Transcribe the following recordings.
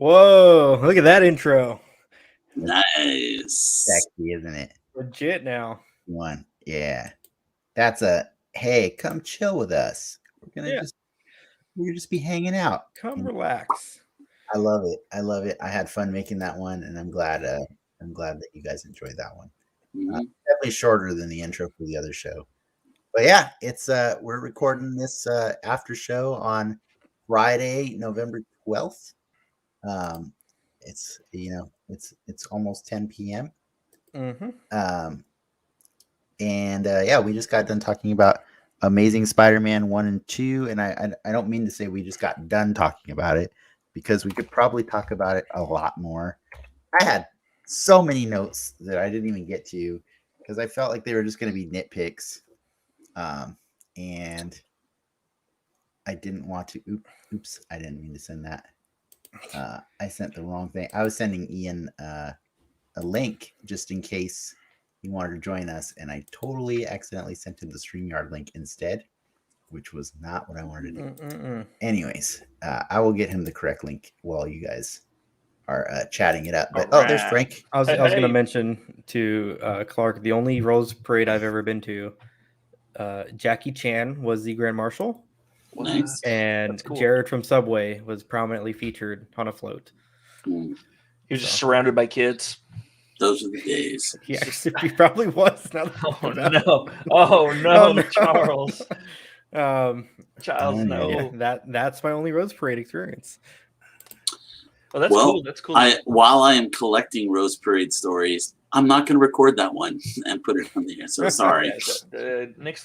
Whoa! Look at that intro. Nice. Sexy, isn't it? Legit now. One. Yeah. That's a hey, come chill with us. We're just be hanging out. Come relax. I love it. I had fun making that one, and I'm glad that you guys enjoyed that one. Definitely shorter than the intro for the other show. But yeah, it's we're recording this after show on Friday, November 12th. It's it's almost 10 p.m. And yeah, we just got done talking about Amazing Spider-Man 1 and 2, and I don't mean to say we just got done talking about it, because we could probably talk about it a lot more. I had so many notes that I didn't even get to because I felt like they were just going to be nitpicks, and I didn't want to. Oops, I didn't mean to send that. I sent the wrong thing. I was sending Ian a link just in case he wanted to join us, and I totally accidentally sent him the StreamYard link instead, which was not what I wanted to do. Anyways, I will get him the correct link while you guys are chatting it up. But there's Frank. I was going to mention to Clark, the only Rose Parade I've ever been to, Jackie Chan was the Grand Marshal. Nice. And cool. Jared from Subway was prominently featured on a float. He was just surrounded by kids. Those are the days. He probably was. Oh no, Charles. Charles, no. Yeah, that's my only Rose Parade experience. That's cool. That's cool. While I am collecting Rose Parade stories, I'm not going to record that one and put it on the air. So sorry.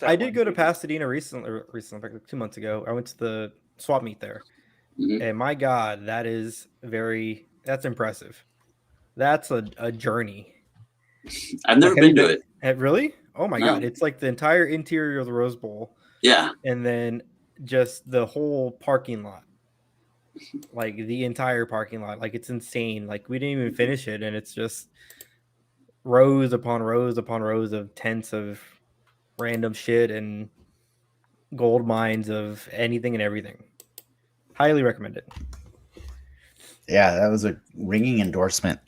I did go to Pasadena recently, like 2 months ago. I went to the swap meet there, and my God, that's impressive. That's a journey. I've never been to it. Really? Oh my God! It's like the entire interior of the Rose Bowl. Yeah, and then just the whole parking lot. Like the entire parking lot, like it's insane. Like we didn't even finish it, and it's just rows upon rows upon rows of tents of random shit and gold mines of anything and everything. Highly recommend it. Yeah, that was a ringing endorsement.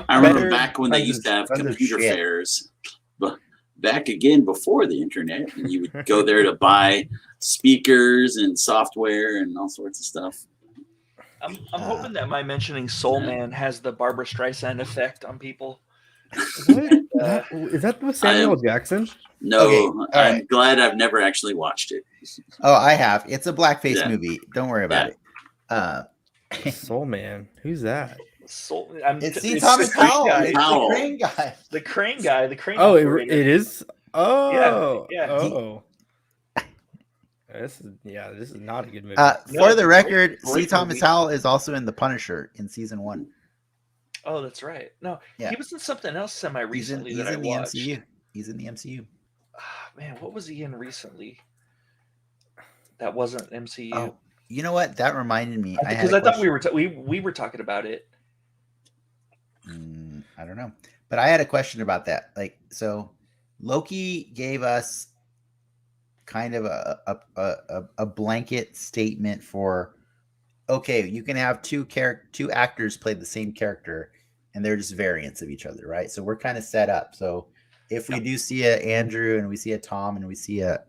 I remember back when they used to have computer fairs, but back again before the internet, and you would go there to buy speakers and software and all sorts of stuff. I'm hoping that my mentioning Soul Man has the Barbara Streisand effect on people. What? Is that with Samuel Jackson? No, okay, I'm glad I've never actually watched it. Oh, I have. It's a blackface movie. Don't worry about it. Soul Man. Who's that? It's Thomas Howell. It's the crane guy. The crane guy. The crane. Oh, it is. Oh, yeah. Oh. This is not a good movie. For the record, C. Thomas Howell is also in The Punisher in season 1. Oh, that's right. No, he was in something else semi-recently that I watched. He's in the MCU. Oh, man, what was he in recently? That wasn't MCU. Oh, you know what? That reminded me. Because I thought we were talking about it. I don't know, but I had a question about that. Like, so Loki gave us kind of a blanket statement for, okay, you can have two actors play the same character and they're just variants of each other, right? So we're kind of set up. So if we do see a Andrew and we see a Tom and we see a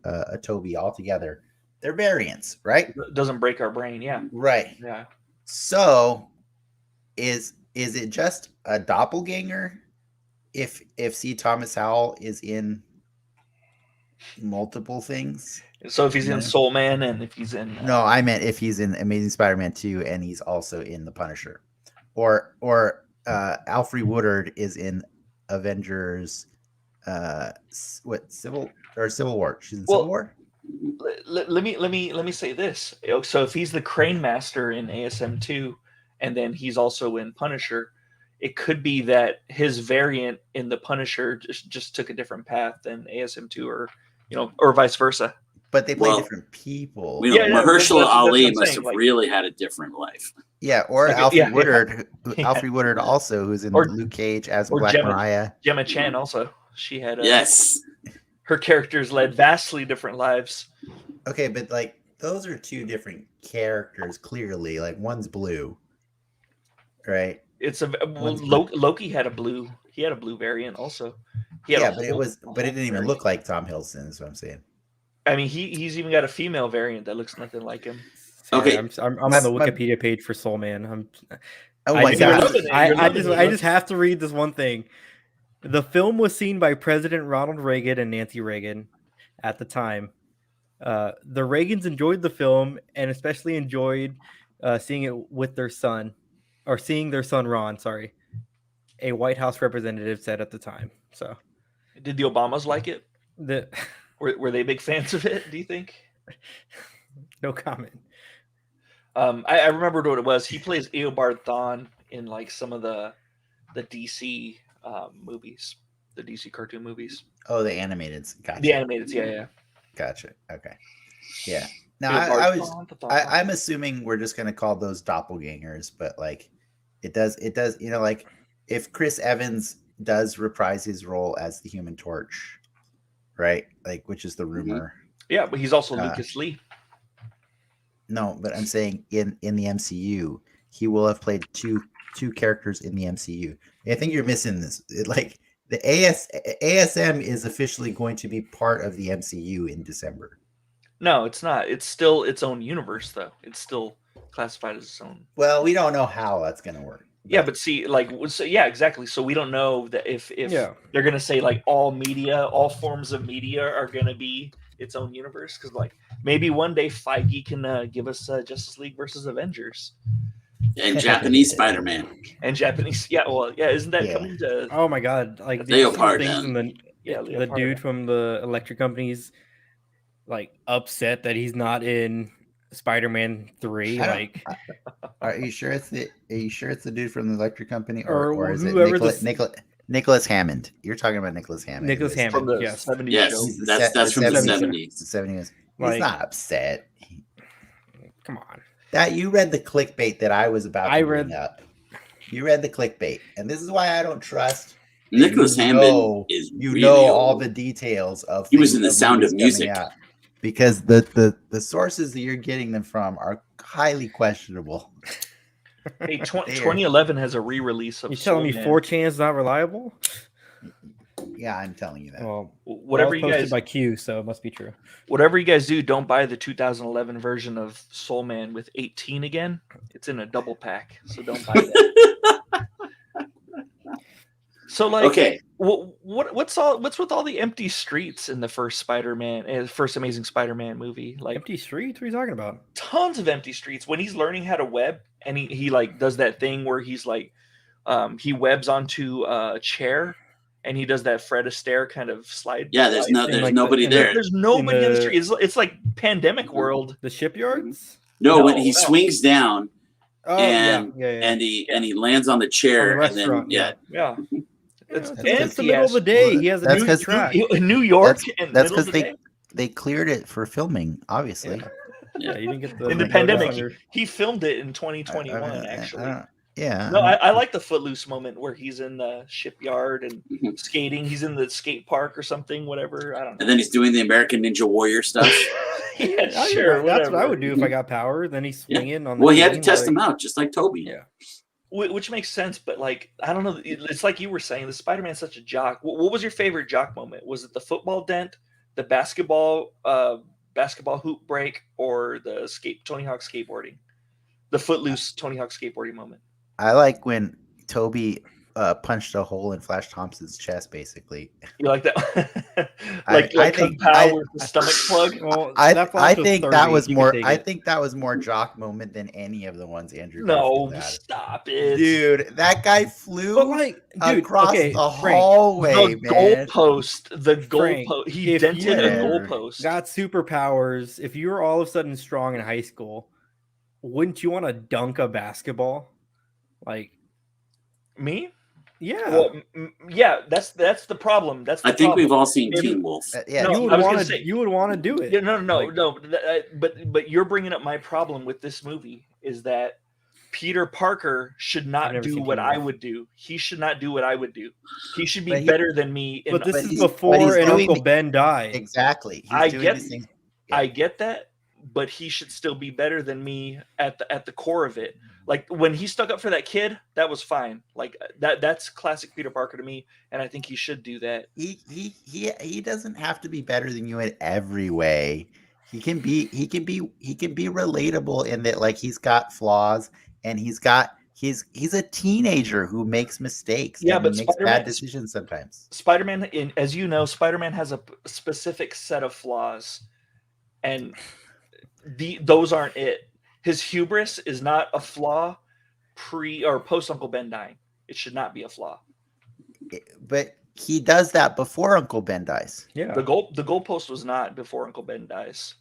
Toby all together, they're variants, right? It doesn't break our brain. Yeah. Right. Yeah. So is it just a doppelganger if C. Thomas Howell is in multiple things? So if he's in Soul Man and if he's in No, I meant if he's in Amazing Spider-Man 2 and he's also in The Punisher. Or Alfred Woodard is in Avengers Civil War. She's in Civil War? Let me say this. So if he's the Crane Master in ASM 2 and then he's also in Punisher, it could be that his variant in the Punisher just took a different path than ASM 2 or vice versa. But they play different people. Mahershala Ali must have really had a different life. Yeah, or Alfred Woodard. Alfred Woodard also, who's in Luke Cage as Black Mariah. Gemma Chan also. She had her characters led vastly different lives. Okay, but like those are two different characters, clearly. Like one's blue. right? It's Loki had a blue. He had a blue variant also. But it didn't even look like Tom Hiddleston. Is what I'm saying. I mean, he's even got a female variant that looks nothing like him. Okay, I'm on the Wikipedia page for Soul Man. Oh my god! I just have to read this one thing. The film was seen by President Ronald Reagan and Nancy Reagan at the time. The Reagans enjoyed the film and especially enjoyed seeing it with their son, or seeing their son Ron. Sorry, a White House representative said at the time. So, did the Obamas like it? Were they big fans of it? Do you think? No comment. I remembered what it was. He plays Eobard Thawne in like some of the DC movies, the DC cartoon movies. Oh, the animated. Gotcha. The animated, yeah. Gotcha. Okay. Yeah. Now I'm assuming we're just gonna call those doppelgangers, but like it does. You know, like if Chris Evans does reprise his role as the Human Torch, right? Like, which is the rumor. Yeah, but he's also Lucas Lee. No, but I'm saying in the MCU, he will have played two characters in the MCU. I think you're missing this. Like the ASM is officially going to be part of the MCU in December. No, it's not. It's still its own universe, though. It's still classified as its own. Well, we don't know how that's going to work. Yeah, but see, like, so yeah, exactly. So we don't know that if they're going to say like all forms of media are going to be its own universe, because like maybe one day Feige can give us Justice League versus Avengers. And Japanese Spider-Man. And Japanese, isn't that coming to? Oh my god! Like the dude from the electric companies, like upset that he's not in Spider-Man 3. Like, are you sure it's the dude from the electric company, or is it Nicholas Hammond? You're talking about Nicholas Hammond. Nicholas Hammond, from the 70s show. That's from the 70s. The 70s. He's not upset. Come on. That you read the clickbait that I was about to bring up. You read the clickbait, and this is why I don't trust Nicholas Hammond. All the details of. He was in The Sound of Music. Because the sources that you're getting them from are highly questionable. Hey, 2011 has a re-release of. You telling me 4chan is not reliable? Yeah, I'm telling you that. Well, whatever you guys by Q, so it must be true. Whatever you guys do, don't buy the 2011 version of Soul Man with 18 again. It's in a double pack, so don't buy that. So, like, okay, what's with all the empty streets in the first first Amazing Spider-Man movie? Like, empty streets? What are you talking about? Tons of empty streets. When he's learning how to web, and he like does that thing where he's like, he webs onto a chair. And he does that Fred Astaire kind of slide. Yeah, there's nobody there. There's nobody in the street. It's like pandemic world. The shipyards? No, when he swings down, and he lands on the chair, and then it's the middle of the day. He has a new track in New York. That's because they cleared it for filming, obviously. Yeah, you didn't get the in the pandemic. He filmed it in 2021, actually. Yeah. No, I like the Footloose moment where he's in the shipyard and skating. He's in the skate park or something, whatever. I don't know. And then he's doing the American Ninja Warrior stuff. Yeah, sure. That's what I would do if I got power. Then he's swinging on the Well, he had to test him out, just like Toby. Yeah. Which makes sense, but like, I don't know. It's like you were saying, the Spider-Man's such a jock. What was your favorite jock moment? Was it the football dent, the basketball hoop break, or the Tony Hawk skateboarding? The Footloose Tony Hawk skateboarding moment. I like when Toby punched a hole in Flash Thompson's chest, basically. You like that? I think with the stomach plug. Well, I think that was more. I think that was more jock moment than any of the ones Andrew. No, stop it, dude. That guy flew across the hallway. The goalpost. He dented a goalpost. Got superpowers. If you were all of a sudden strong in high school, wouldn't you want to dunk a basketball? Like me? Yeah. Well, yeah, that's the problem. I think we've all seen Teen Wolf. Yeah, you would want to do it. Yeah, no. But you're bringing up my problem with this movie is that Peter Parker should not do what I would do. He should not do what I would do. He should be better than me. But this is before Uncle Ben died. Exactly. I get that, but he should still be better than me at the core of it. Like when he stuck up for that kid, that was fine. Like that's classic Peter Parker to me, and I think he should do that. He doesn't have to be better than you in every way. He can be relatable in that, like, he's got flaws, and he's a teenager who makes mistakes. Yeah, and but makes bad decisions sometimes. Spider-Man, as you know, Spider-Man has a specific set of flaws, and those aren't it. His hubris is not a flaw pre or post Uncle Ben dying. It should not be a flaw. But he does that before Uncle Ben dies. Yeah. The goalpost was not before Uncle Ben dies.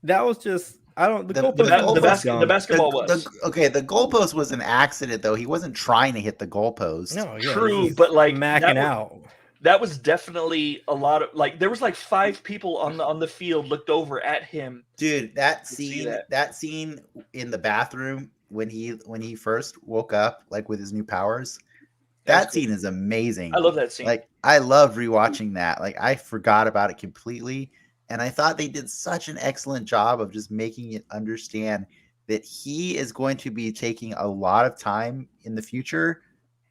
That was just the basketball was. The goalpost was an accident, though. He wasn't trying to hit the goalpost. No, yeah, true, but like macking out. That was definitely a lot of, like, there was like 5 people on the field looked over at him. Dude, that scene in the bathroom when he first woke up, like, with his new powers, that scene is amazing. I love that scene. Like, I love rewatching that. Like, I forgot about it completely, and I thought they did such an excellent job of just making it understand that he is going to be taking a lot of time in the future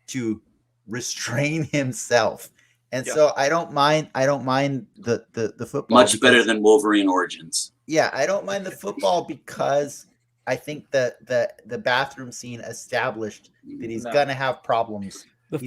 to restrain himself. And so I don't mind the football. Much better than Wolverine Origins. Yeah, I don't mind the football because I think that the bathroom scene established that he's gonna have problems. I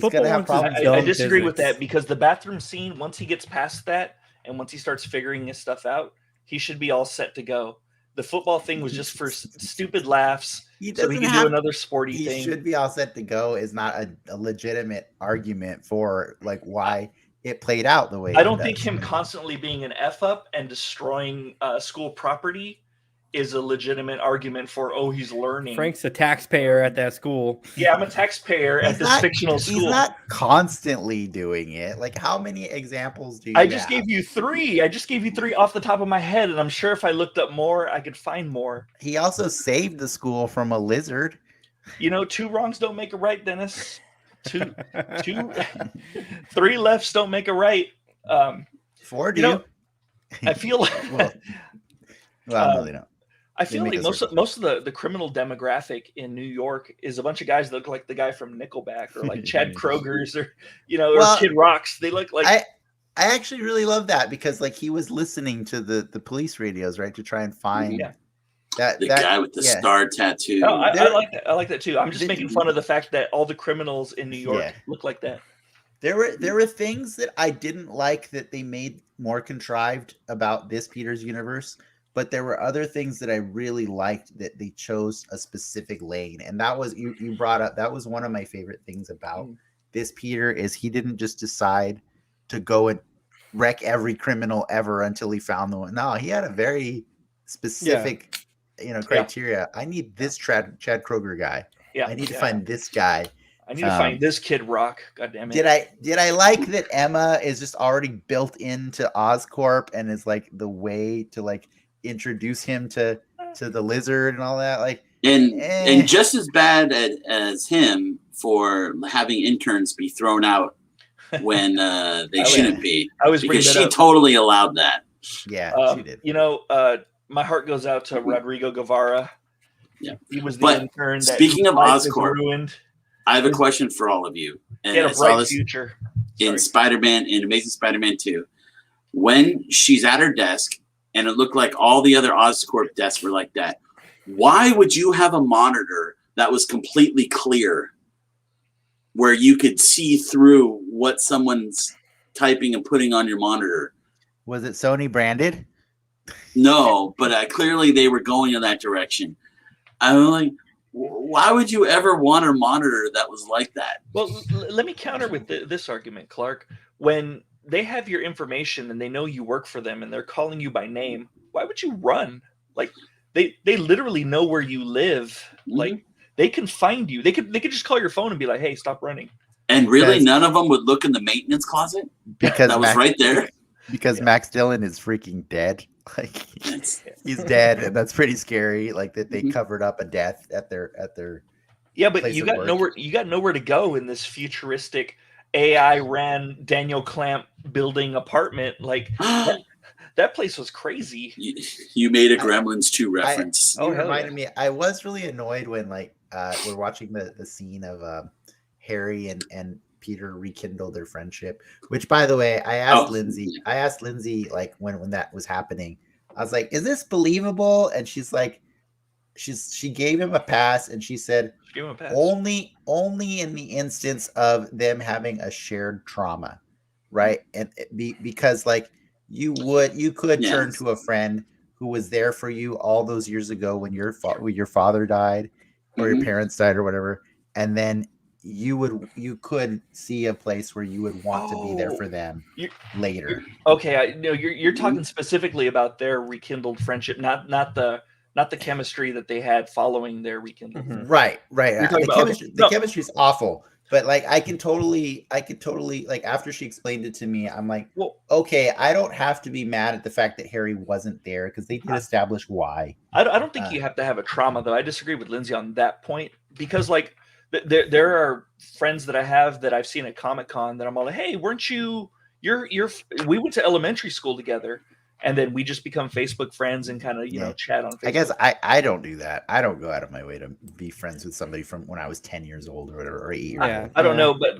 disagree with that, because the bathroom scene, once he gets past that and once he starts figuring his stuff out, he should be all set to go. The football thing was just for stupid laughs. So he can do another sporty thing. He should be all set to go is not a legitimate argument for, like, why it played out the way. I don't think him constantly being an F up and destroying school property is a legitimate argument for, he's learning. Frank's a taxpayer at that school. Yeah, I'm a taxpayer at this fictional school. He's not constantly doing it. Like, how many examples do you have? I just gave you 3. I just gave you 3 off the top of my head, and I'm sure if I looked up more, I could find more. He also saved the school from a lizard. 2 wrongs don't make a right, Dennis. 3 lefts don't make a right. 4 do. I feel like... well, no, they don't. I feel like most of the criminal demographic in New York is a bunch of guys that look like the guy from Nickelback, or like Chad Kroger's, or or Kid Rocks. They look like. I actually really love that, because, like, he was listening to the police radios, right, to try and find that guy with the star tattoo. Oh, I like that. I like that too. I'm just making fun of the fact that all the criminals in New York look like that. There were things that I didn't like that they made more contrived about this Peter's universe. But there were other things that I really liked, that they chose a specific lane. And that was, you brought up, that was one of my favorite things about this Peter, is he didn't just decide to go and wreck every criminal ever until he found the one. No, he had a very specific, criteria. I need this Chad Kroger guy. Yeah. I need to find this guy. I need to find this Kid Rock. God damn it. Did I like that Emma is just already built into Oscorp and is like the way to, like, introduce him to the lizard and all that, like, and just as bad as him for having interns be thrown out when they shouldn't be, because she totally allowed that. Yeah, she did. My heart goes out to Rodrigo Guevara. Yeah, he was the intern. Speaking of Oscorp, ruined. I have a question for all of you. And he had a bright future in Amazing Spider-Man 2, when she's at her desk. And it looked like all the other Oscorp desks were like that. Why would you have a monitor that was completely clear, where you could see through what someone's typing and putting on your monitor? Was it Sony branded? No, but clearly they were going in that direction. I'm like, why would you ever want a monitor that was like that? Well, let me counter with this argument, Clark. When they have your information and they know you work for them and they're calling you by name, why would you run? Like, they literally know where you live. Mm-hmm. Like, they can find you. They could just call your phone and be like, hey, stop running. And really, none of them would look in the maintenance closet? Because that was right there. Because Max Dillon is freaking dead. Like, he's dead, and that's pretty scary. Like, that they covered up a death at their Yeah, but you got nowhere to go in this futuristic AI ran Daniel Clamp building apartment. Like, that place was crazy. You made a Gremlins 2 reference. You reminded me. I was really annoyed when we're watching the scene of Harry and Peter rekindle their friendship. Which, by the way, I asked Lindsay like when that was happening. I was like, "Is this believable?" And she's like, she gave him a pass, and she said, only in the instance of them having a shared trauma, right? And because like you could turn to a friend who was there for you all those years ago when your father died or your parents died or whatever, and then you could see a place where you would want to be there for them later. You're talking specifically about their rekindled friendship, not the chemistry that they had following their rekindled. Right. The chemistry is awful, but like I could totally like after she explained it to me, I'm like, well, okay, I don't have to be mad at the fact that Harry wasn't there because they did establish why. I don't think you have to have a trauma though. I disagree with Lindsay on that point because like there are friends that I have that I've seen at Comic-Con that I'm all like, hey, weren't you? We went to elementary school together. And then we just become Facebook friends and kind of, chat on Facebook. I guess I don't do that. I don't go out of my way to be friends with somebody from when I was 10 years old or whatever, or 8 years old. I don't know, but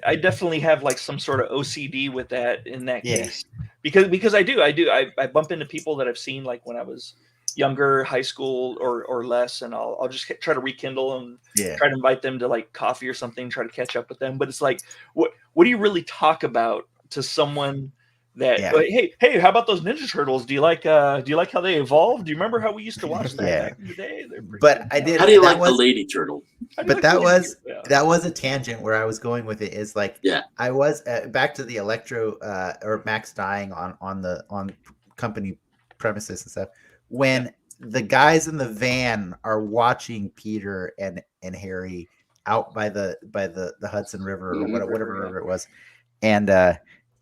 I definitely have like some sort of OCD with that in that case. Because I do. I bump into people that I've seen like when I was younger, high school or less, and I'll just try to rekindle and try to invite them to like coffee or something, try to catch up with them. But it's like, what do you really talk about to someone that hey, how about those Ninja Turtles? Do you like how they evolved? Do you remember how we used to watch that back in the day? But I did. How do you like the Lady Turtle? But that was a tangent where I was going with it. Is like I was back to the Electro or Max dying on company premises and stuff. When the guys in the van are watching Peter and Harry out by the Hudson River or whatever river it was, and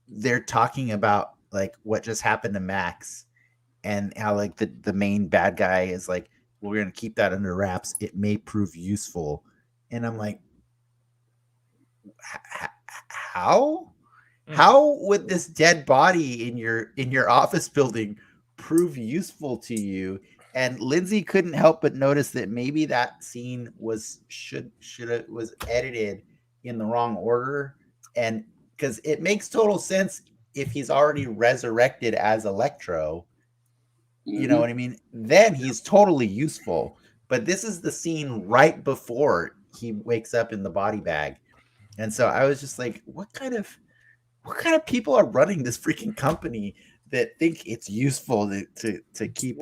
they're talking about like what just happened to Max and how like the main bad guy is like, well, we're going to keep that under wraps. It may prove useful. And I'm like, how would this dead body in your office building prove useful to you? And Lindsay couldn't help but notice that maybe that scene was edited in the wrong order. And because it makes total sense if he's already resurrected as Electro, you know what I mean? Then he's totally useful. But this is the scene right before he wakes up in the body bag. And so I was just like, what kind of people are running this freaking company that think it's useful to keep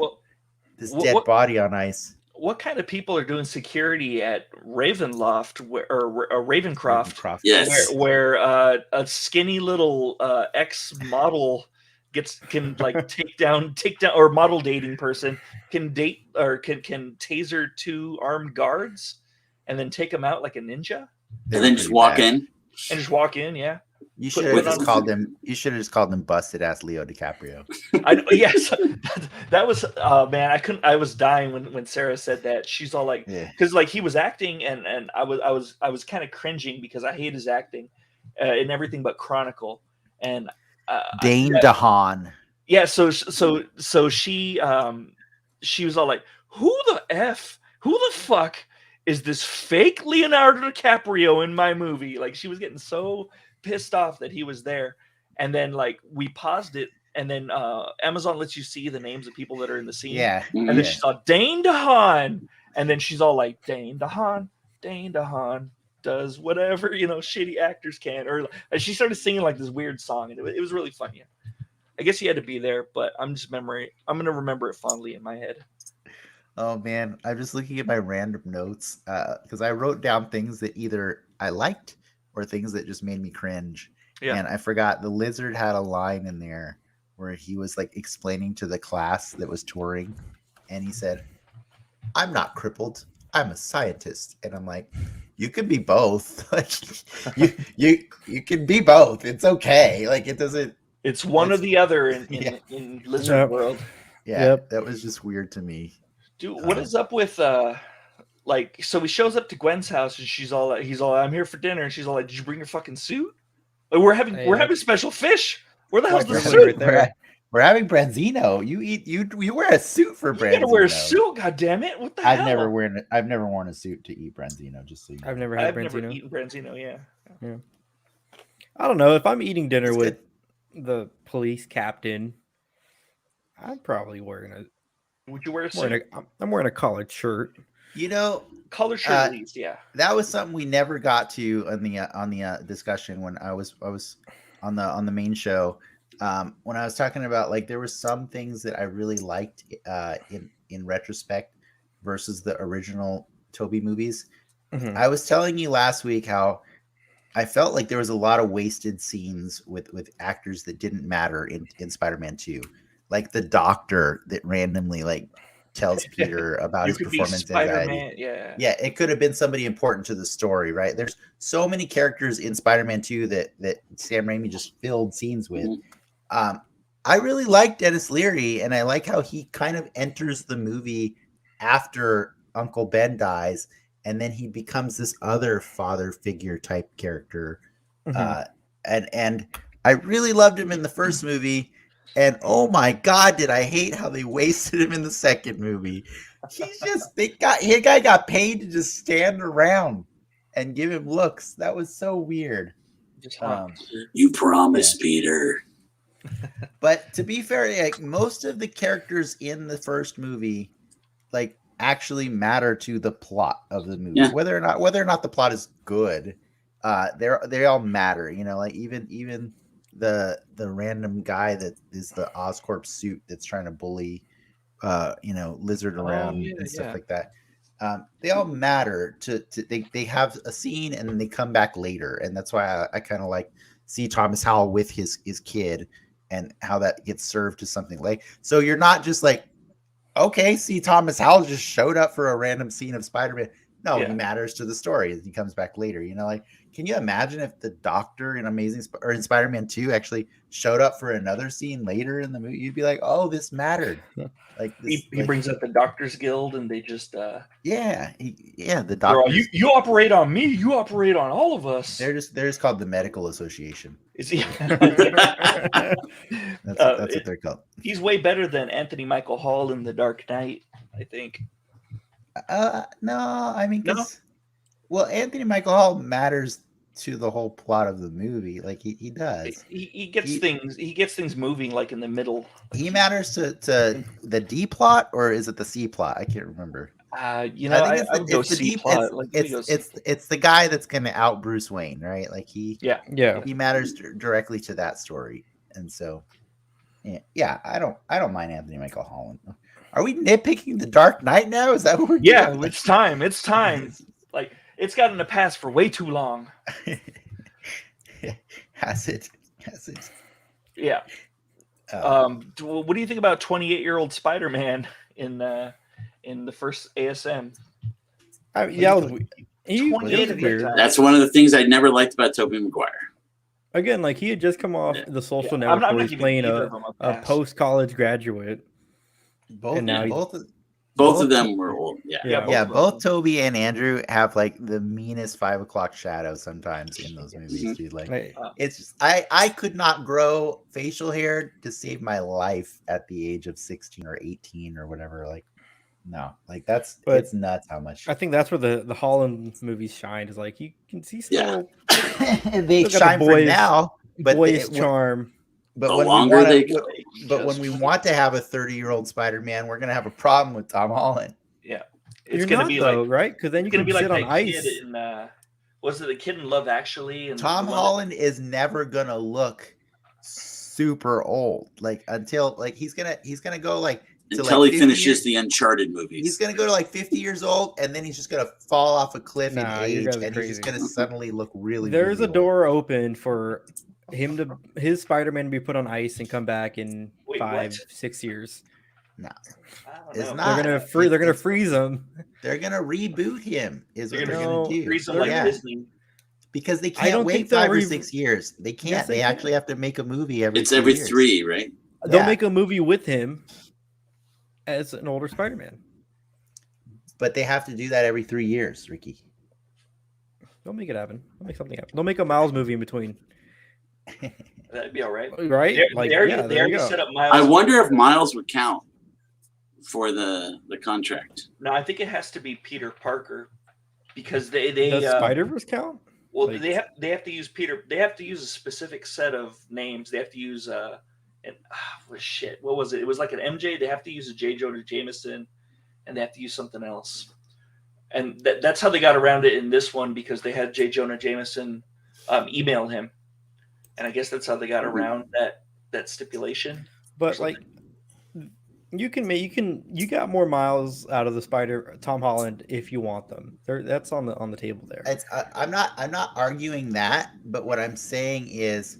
this dead body on ice? What kind of people are doing security at Ravencroft, Ravencroft? Yes, where a skinny little ex-model can like take down, or model dating person can date or can taser 2 armed guards and then take them out like a ninja, and then just walk in. Yeah. You should have just called him. You should have just called him busted ass Leo DiCaprio. Yes, that was. Man, I was dying when Sarah said that. She's all like, because like he was acting, and I was kind of cringing because I hate his acting in everything but Chronicle and Dane DeHaan. Yeah, so she was all like, who the fuck is this fake Leonardo DiCaprio in my movie? Like she was getting so pissed off that he was there, and then like we paused it, and then Amazon lets you see the names of people that are in the scene, and then she saw Dane DeHaan, and then she's all like, Dane DeHaan does whatever shitty actors can, or she started singing like this weird song, and it was really funny. I guess he had to be there, but I'm gonna remember it fondly in my head. Oh man, I'm just looking at my random notes because I wrote down things that either I liked or things that just made me cringe. Yeah. And I forgot the Lizard had a line in there where he was like explaining to the class that was touring, and he said, "I'm not crippled. I'm a scientist." And I'm like, you can be both. Like you can be both. It's okay. Like it doesn't. It's one or the other in Lizard world. Yeah, that was just weird to me. Dude, what is up with so he shows up to Gwen's house and he's all, I'm here for dinner, and she's all like, did you bring your fucking suit? Like, we're having special fish. Where the hell's the suit? Right there. We're having branzino. You wear a suit for branzino. You gotta wear a suit, goddammit. What the hell? I've never worn a suit to eat branzino, just so you know. I've never had I've branzino. never eaten branzino, yeah. I don't know. If I'm eating dinner It's with the police captain, I'm probably wearing a. Would you wear a suit? I'm wearing a collared shirt. You know, Collar shirt at least, yeah. that was something we never got to on the discussion when I was on the main show. When I was talking about, like, there were some things that I really liked in retrospect versus the original Tobey movies. Mhm. I was telling you last week how I felt like there was a lot of wasted scenes with actors that didn't matter in Spider-Man 2. Like the doctor that randomly like tells Peter about his performance anxiety. Yeah, it could have been somebody important to the story, right? There's so many characters in Spider-Man 2 that Sam Raimi just filled scenes with. I really like Dennis Leary, and I like how he kind of enters the movie after Uncle Ben dies, and then he becomes this other father figure type character. And I really loved him in the first movie. And oh my God, did I hate how they wasted him in the second movie. His guy got paid to just stand around and give him looks. That was so weird. You promised, Peter. But to be fair, like, most of the characters in the first movie, like, actually matter to the plot of the movie. Yeah. Whether or not the plot is good, they all matter. You know, like even the random guy that is the Oscorp suit that's trying to bully Lizard around and stuff like that. They all matter they have a scene and then they come back later, and that's why I kind of like see Thomas Howell with his kid and how that gets served to something like. So you're not just like, okay, see, Thomas Howell just showed up for a random scene of Spider-Man. No, he matters to the story. He comes back later. You know, like, can you imagine if the Doctor in in Spider-Man 2 actually showed up for another scene later in the movie? You'd be like, oh, this mattered. Like this, he brings up the Doctors Guild, and they just the Doctor. You operate on me. You operate on all of us. They're just called the Medical Association. Is he? That's what they're called. He's way better than Anthony Michael Hall in The Dark Knight, I think. No, I mean, well, Anthony Michael Hall matters to the whole plot of the movie. Like he does. He gets things moving, like in the middle. He matters to the D plot, or is it the C plot? I can't remember. I would go C plot. It's the guy that's going to out Bruce Wayne, right? Like he matters directly to that story, and so yeah, I don't mind Anthony Michael Hall. Are we nitpicking The Dark Knight now? Is that what we're doing? It's time. It's time. Like, it's gotten to pass for way too long. Has it? Yeah. What do you think about 28-year-old Spider-Man in the first ASM? He was weird. That's one of the things I never liked about Tobey Maguire. Again, like, he had just come off the Social Network where he's playing a post-college graduate. Both of them were old. Both Toby and Andrew have like the meanest 5 o'clock shadow sometimes in those movies, dude. Like, it's just, I could not grow facial hair to save my life at the age of 16 or 18 or whatever. Like, no, like it's nuts how much. I think that's where the Holland movies shine. Is like, you can see still they shine for now, but boyish charm. But when we want to have a 30-year-old Spider-Man, we're gonna have a problem with Tom Holland. Yeah, it's gonna be like, right? Because then you're gonna be sit on ice. Was it the kid in Love Actually? And Tom Holland is never gonna look super old, like until like he's gonna go like until he finishes the Uncharted movies. He's gonna go to like 50 years old, and then he's just gonna fall off a cliff in age, and he's just gonna suddenly look really. There's really a door open for his Spider-Man to be put on ice and come back in 5-6 years. No, it's not. They're gonna freeze him. They're gonna reboot him. Is what they're gonna do. Freeze him like Disney. Because they can't wait 5 or 6 years. They can't. Yes, they actually have to make a movie every. It's every years. 3, right? They'll make a movie with him as an older Spider-Man. But they have to do that every 3 years, Ricky. They'll make it happen. They'll make something happen. They'll make a Miles movie in between. That'd be all right. Right? They already set up Miles. I wonder if Miles would count for the contract. No, I think it has to be Peter Parker because they Does Spider-Verse count? Well, they have to use Peter. They have to use a specific set of names. They have to use shit. What was it? It was like an MJ. They have to use a J. Jonah Jameson, and they have to use something else. And that's how they got around it in this one because they had J. Jonah Jameson email him, and I guess that's how they got around that stipulation. But like, you got more miles out of the Tom Holland if you want them. That's on the table there. I'm not arguing that, but what I'm saying is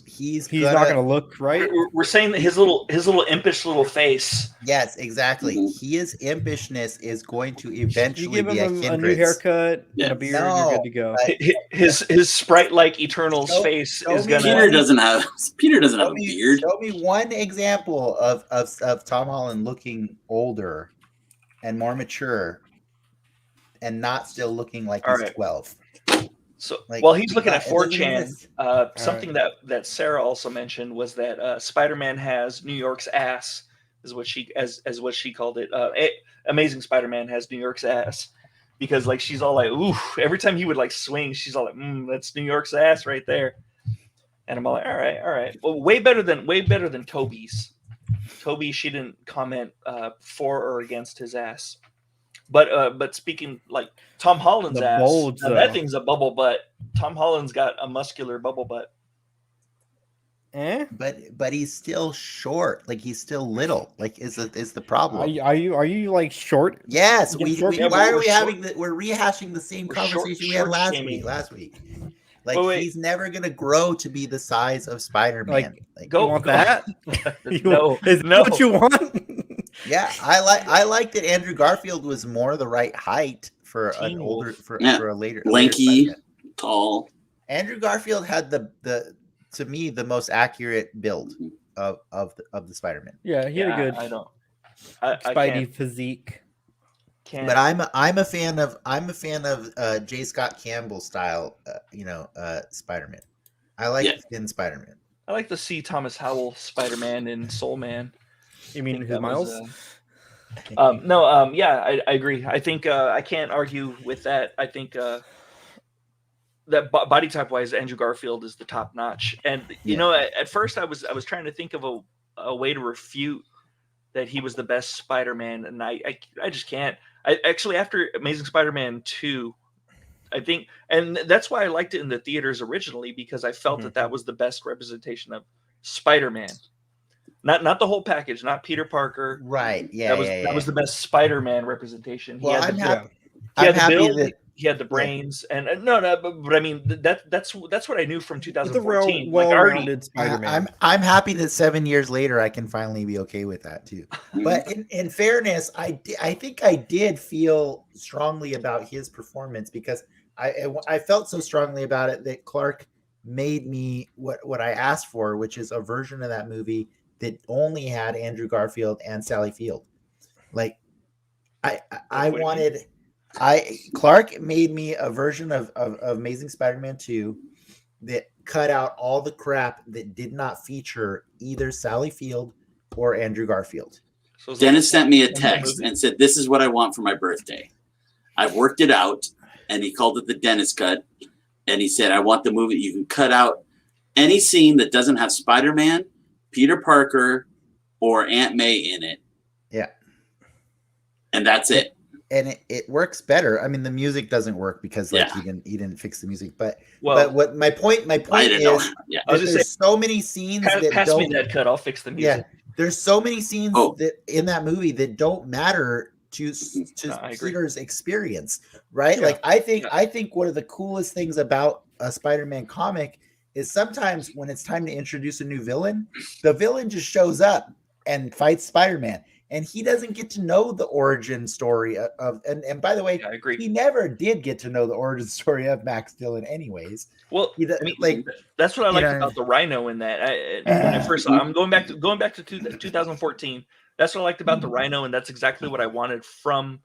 he's not going to look right. We're saying that his little impish little face. Yes, exactly. His impishness is going to eventually you give be a him hindrance. A new haircut and a beard, you're good to go. His sprite-like Eternals face is gonna. Peter doesn't have a beard. Show me one example of Tom Holland looking older and more mature, and not still looking like he's 12. So he's looking at 4chan. Something that Sarah also mentioned was that Spider-Man has New York's ass, is what she what she called it. Amazing Spider-Man has New York's ass because like she's all like, ooh, every time he would like swing, she's all like, that's New York's ass right there. And I'm all like, all right. Well, way better than Toby's. Toby, she didn't comment for or against his ass. But speaking like Tom Holland's ass, that thing's a bubble butt. Tom Holland's got a muscular bubble butt. But he's still short. Like he's still little. Like is the problem? Are you like short? Yes. Why are we we're rehashing the same conversation we had last week? Like he's never gonna grow to be the size of Spider-Man. You want that? No, is that what you want? Yeah, I like that Andrew Garfield was more the right height for an older for a later lanky, tall. Andrew Garfield had to me the most accurate build of the Spider-Man. Yeah, he had a good Spidey physique. But I'm a fan of J. Scott Campbell style, Spider-Man. I like thin Spider-Man. I like the C. Thomas Howell Spider-Man in Soul Man. You mean his Miles? I agree. I think I can't argue with that. I think that body type wise, Andrew Garfield is the top notch. And you know, at first I was trying to think of a way to refute that he was the best Spider-Man, and I just can't. I actually, after Amazing Spider-Man 2, I think, and that's why I liked it in the theaters originally, because I felt that was the best representation of Spider-Man. Not the whole package, not Peter Parker. Right. Yeah. That was the best Spider-Man representation. I'm happy that he had the brains, and but I mean that's what I knew from 2014. Well-rounded Spider-Man. I'm happy that 7 years later I can finally be okay with that too. But in fairness, I think I did feel strongly about his performance because I felt so strongly about it that Clark made me what I asked for, which is a version of that movie that only had Andrew Garfield and Sally Field. Like Clark made me a version of Amazing Spider-Man 2 that cut out all the crap that did not feature either Sally Field or Andrew Garfield. So Dennis sent me a text and said, "This is what I want for my birthday. I've worked it out," and he called it the Dennis cut. And he said, "I want the movie. You can cut out any scene that doesn't have Spider-Man, Peter Parker, or Aunt May in it." Yeah. And that's it. And it works better. I mean, the music doesn't work because he didn't fix the music. But what my point is, there's so many scenes pass me that cut. I'll fix the music. Yeah, there's so many scenes that in that movie that don't matter to Peter's experience, right? Yeah. Like I think one of the coolest things about a Spider-Man comic is sometimes when it's time to introduce a new villain, the villain just shows up and fights Spider-Man. And he doesn't get to know the origin story of, and by the way, I agree. He never did get to know the origin story of Max Dillon anyways. Well, that's what I liked about the Rhino in that. When I first saw, I'm going back to 2014. That's what I liked about the Rhino, and that's exactly what I wanted from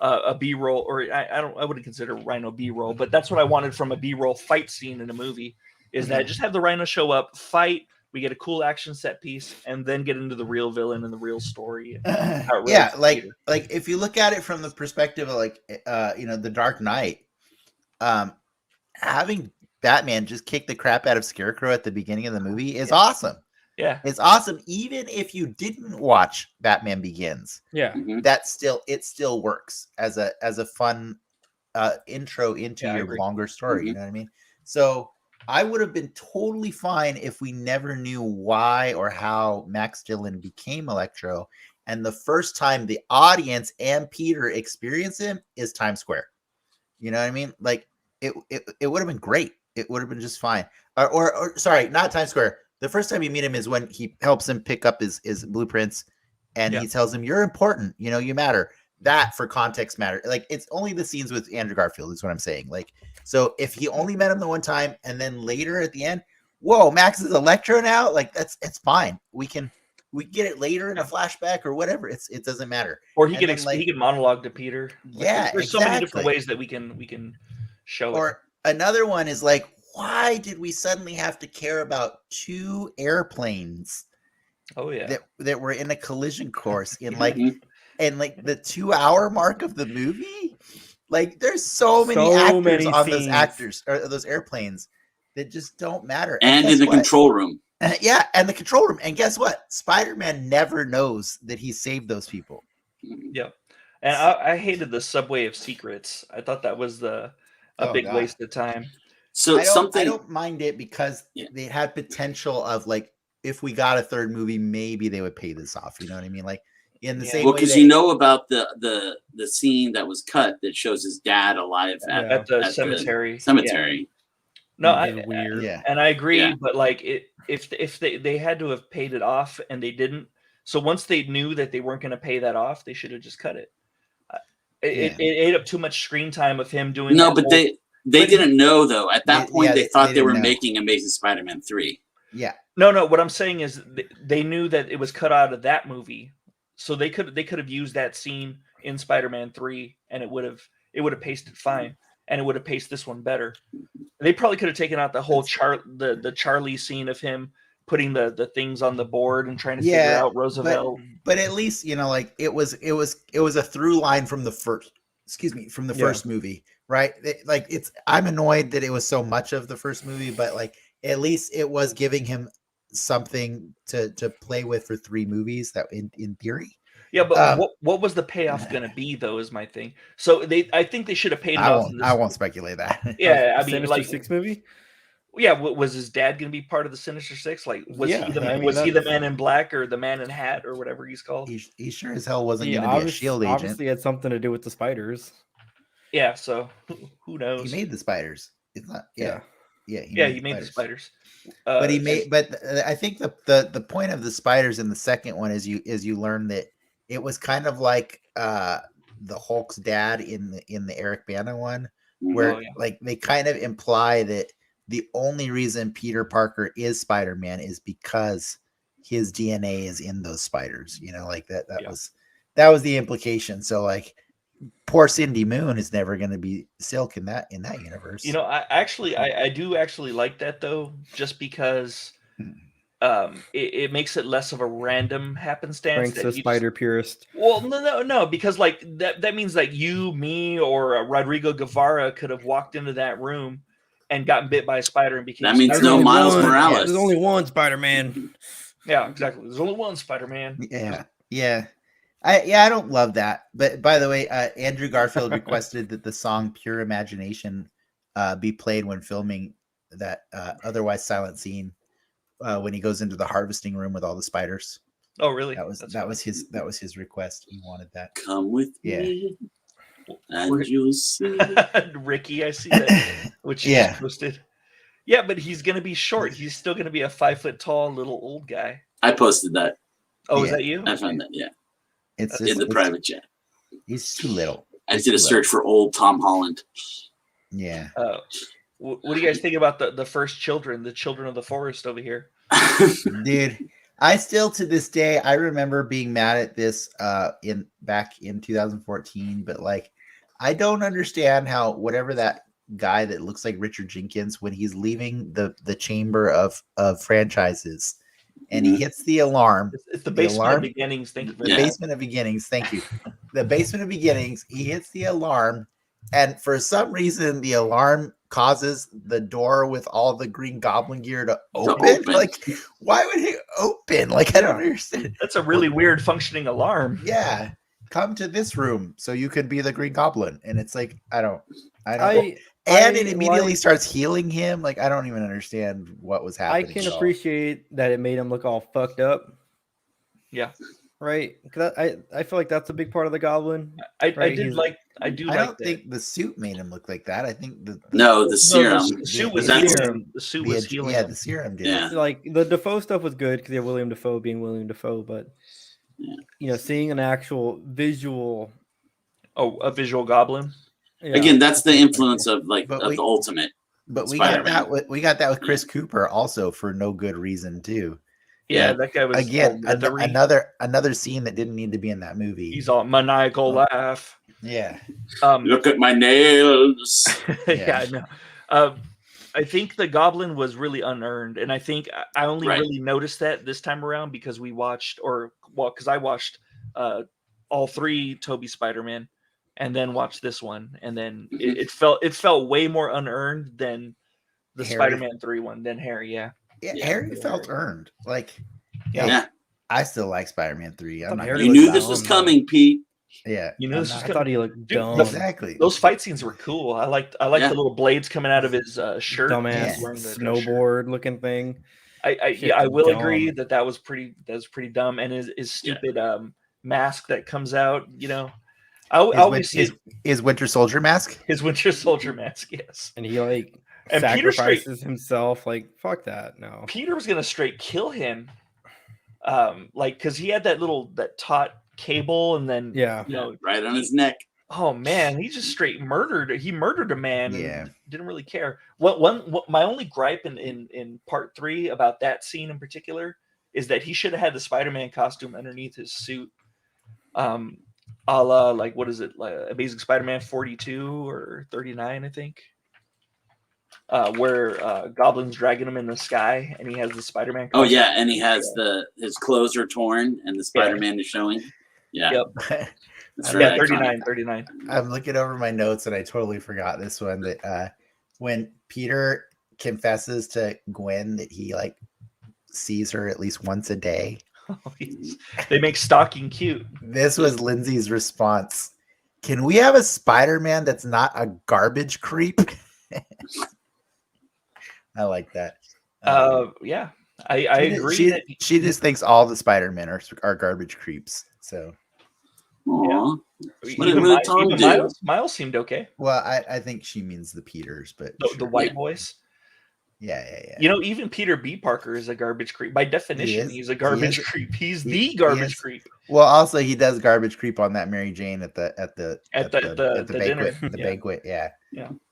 a B-roll, or I wouldn't consider Rhino B-roll, but that's what I wanted from a B-roll fight scene in a movie. Is that just have the Rhino show up, fight, we get a cool action set piece, and then get into the real villain and the real story. Yeah, like if you look at it from the perspective of like the Dark Knight, having Batman just kick the crap out of Scarecrow at the beginning of the movie is awesome. Yeah, it's awesome. Even if you didn't watch Batman Begins, it still works as a fun intro into your longer story. You know what I mean? So I would have been totally fine if we never knew why or how Max Dillon became Electro, and the first time the audience and Peter experience him is Times Square. You know what I mean? Like it would have been great. It would have been just fine. Or sorry, not Times Square. The first time you meet him is when he helps him pick up his blueprints, and he tells him, "You're important. You know, you matter." That for context matter. Like it's only the scenes with Andrew Garfield is what I'm saying. Like, so if he only met him the one time, and then later at the end, whoa, Max is Electro now. Like it's fine. We get it later in a flashback or whatever. It doesn't matter. Or he can monologue to Peter. Yeah, there's so many different ways that we can show it. Or another one is like, why did we suddenly have to care about 2 airplanes? Oh yeah, that were in a collision course in like and like the 2-hour mark of the movie. Like there's so many actors on those actors or those airplanes that just don't matter. And in the control room. Yeah, and the control room. And guess what? Spider-Man never knows that he saved those people. Yeah. And I hated the subway of secrets. I thought that was a big waste of time. So I don't mind it because they had potential of like, if we got a third movie, maybe they would pay this off. You know what I mean? Like in the same way. Because you know about the scene that was cut that shows his dad alive at the cemetery. Cemetery. No, weird. And I agree, but like if they had to have paid it off and they didn't. So once they knew that they weren't going to pay that off, they should have just cut it. It ate up too much screen time of him doing. No, but they didn't know though. At that point, they thought they were making Amazing Spider-Man 3. Yeah. No. What I'm saying is they knew that it was cut out of that movie, so they could have used that scene in Spider-Man 3, and it would have pasted fine, and it would have paced this one better. They probably could have taken out the whole the Charlie scene of him putting the things on the board and trying to figure out Roosevelt. But at least like it was a through line from the first. From the first movie, right? I'm annoyed that it was so much of the first movie, but like at least it was giving him something to play with for 3 movies that in theory. Yeah, but what was the payoff going to be though? Is my thing. So I think they should have paid it off. I won't speculate that. Yeah, I mean, Sinister Six movie. Yeah, was his dad going to be part of the Sinister Six? Like, was he the Man in Black or the Man in Hat or whatever he's called? He sure as hell wasn't going to be a S.H.I.E.L.D. agent. Obviously, had something to do with the spiders. Yeah, so who knows? He made the spiders. It's not. Yeah. He made the spiders. But he made. But I think the point of the spiders in the second one is you learn that it was kind of like the Hulk's dad in the Eric Bana one, where like they kind of imply that the only reason Peter Parker is Spider-Man is because his DNA is in those spiders. You know, like that was the implication. So like poor Cindy Moon is never going to be Silk in that universe. You know, I do actually like that though, just because it makes it less of a random happenstance. Frank's a spider purist. Well, no, because like that means like you, me, or Rodrigo Guevara could have walked into that room and gotten bit by a spider and became. That means no Miles Morales. Yeah, there's only one Spider-Man. Yeah, exactly. There's only one Spider-Man. Yeah. I don't love that. But by the way, Andrew Garfield requested that the song "Pure Imagination" be played when filming that otherwise silent scene when he goes into the harvesting room with all the spiders. Oh, really? That was his request. He wanted that. Come with me. And you'll see. Ricky, I see that, which you just posted. Yeah, but he's going to be short. He's still going to be a 5 foot tall little old guy. I posted that. Oh, is that you? I found that, yeah. It's in the private chat. He's too little. I did a search for old Tom Holland. Yeah. What do you guys think about the first children, the children of the forest over here? Dude, I still to this day I remember being mad at this back in 2014, but like I don't understand how whatever that guy that looks like Richard Jenkins when he's leaving the chamber of franchises and he hits the alarm. It's the basement of beginnings. Thank you. The basement of beginnings. Thank you. The basement of beginnings. He hits the alarm, and for some reason, the alarm causes the door with all the Green Goblin gear to open. Like, why would he open? Like, I don't understand. That's a really weird functioning alarm. Yeah, come to this room so you can be the Green Goblin, and it's like I don't. And it immediately starts healing him. Like, I don't even understand what was happening. I can appreciate that it made him look all fucked up. Yeah. Right? Because I feel like that's a big part of the Goblin. I don't think the suit made him look like that. I think the serum. The suit was healing. The suit was healing. Yeah, the serum did. Yeah. Like, the Dafoe stuff was good because William Dafoe being William Dafoe, but, seeing an actual visual... Oh, a visual goblin? Yeah. Again, that's the influence of the Ultimate. But we got that with Chris Cooper also for no good reason too. Yeah, that guy was again another scene that didn't need to be in that movie. He's all maniacal laugh. Yeah. Look at my nails. Yeah, I know. I think the Goblin was really unearned, and I think I only really noticed that this time around because I watched all 3 Tobey Spider-Man. And then watch this one, and then it felt way more unearned than the Harry. Spider-Man 3 one than Harry. Yeah, Harry felt earned. Like, I still like Spider-Man 3. You knew this was coming, Pete. Yeah, you knew this was coming. I thought he looked dumb. Exactly. Those fight scenes were cool. I liked the little blades coming out of his shirt. Dumbass snowboard looking thing. I will agree that was pretty dumb, and his stupid mask that comes out. His Winter Soldier mask. His Winter Soldier mask, yes. And he sacrifices himself. Like, fuck that. No. Peter was gonna straight kill him. Because he had that taut cable, and then right on his neck. Oh man, he just straight murdered. He murdered a man. Yeah. And didn't really care. What my only gripe in part 3 about that scene in particular is that he should have had the Spider-Man costume underneath his suit. A la, like, what is it, like Amazing Spider-Man 42 or 39, I think, where Goblin's dragging him in the sky and he has the Spider-Man costume. Oh yeah, and he has his clothes are torn and the Spider-Man is showing. Yeah. Yep. That's right. 39. I'm looking over my notes and I totally forgot this one, that when Peter confesses to Gwen that he sees her at least once a day. They make stalking cute. This was Lindsay's response. Can we have a Spider-Man that's not a garbage creep? I like that. Yeah, I agree. She just thinks all the Spider-Men are garbage creeps. So, yeah. Miles seemed okay. Well, I think she means the Peters, but the white boys. Yeah. Even Peter B. Parker is a garbage creep. By definition, he's a garbage creep. He's the garbage creep. Well, also he does garbage creep on that Mary Jane at the banquet. Dinner. The banquet, yeah.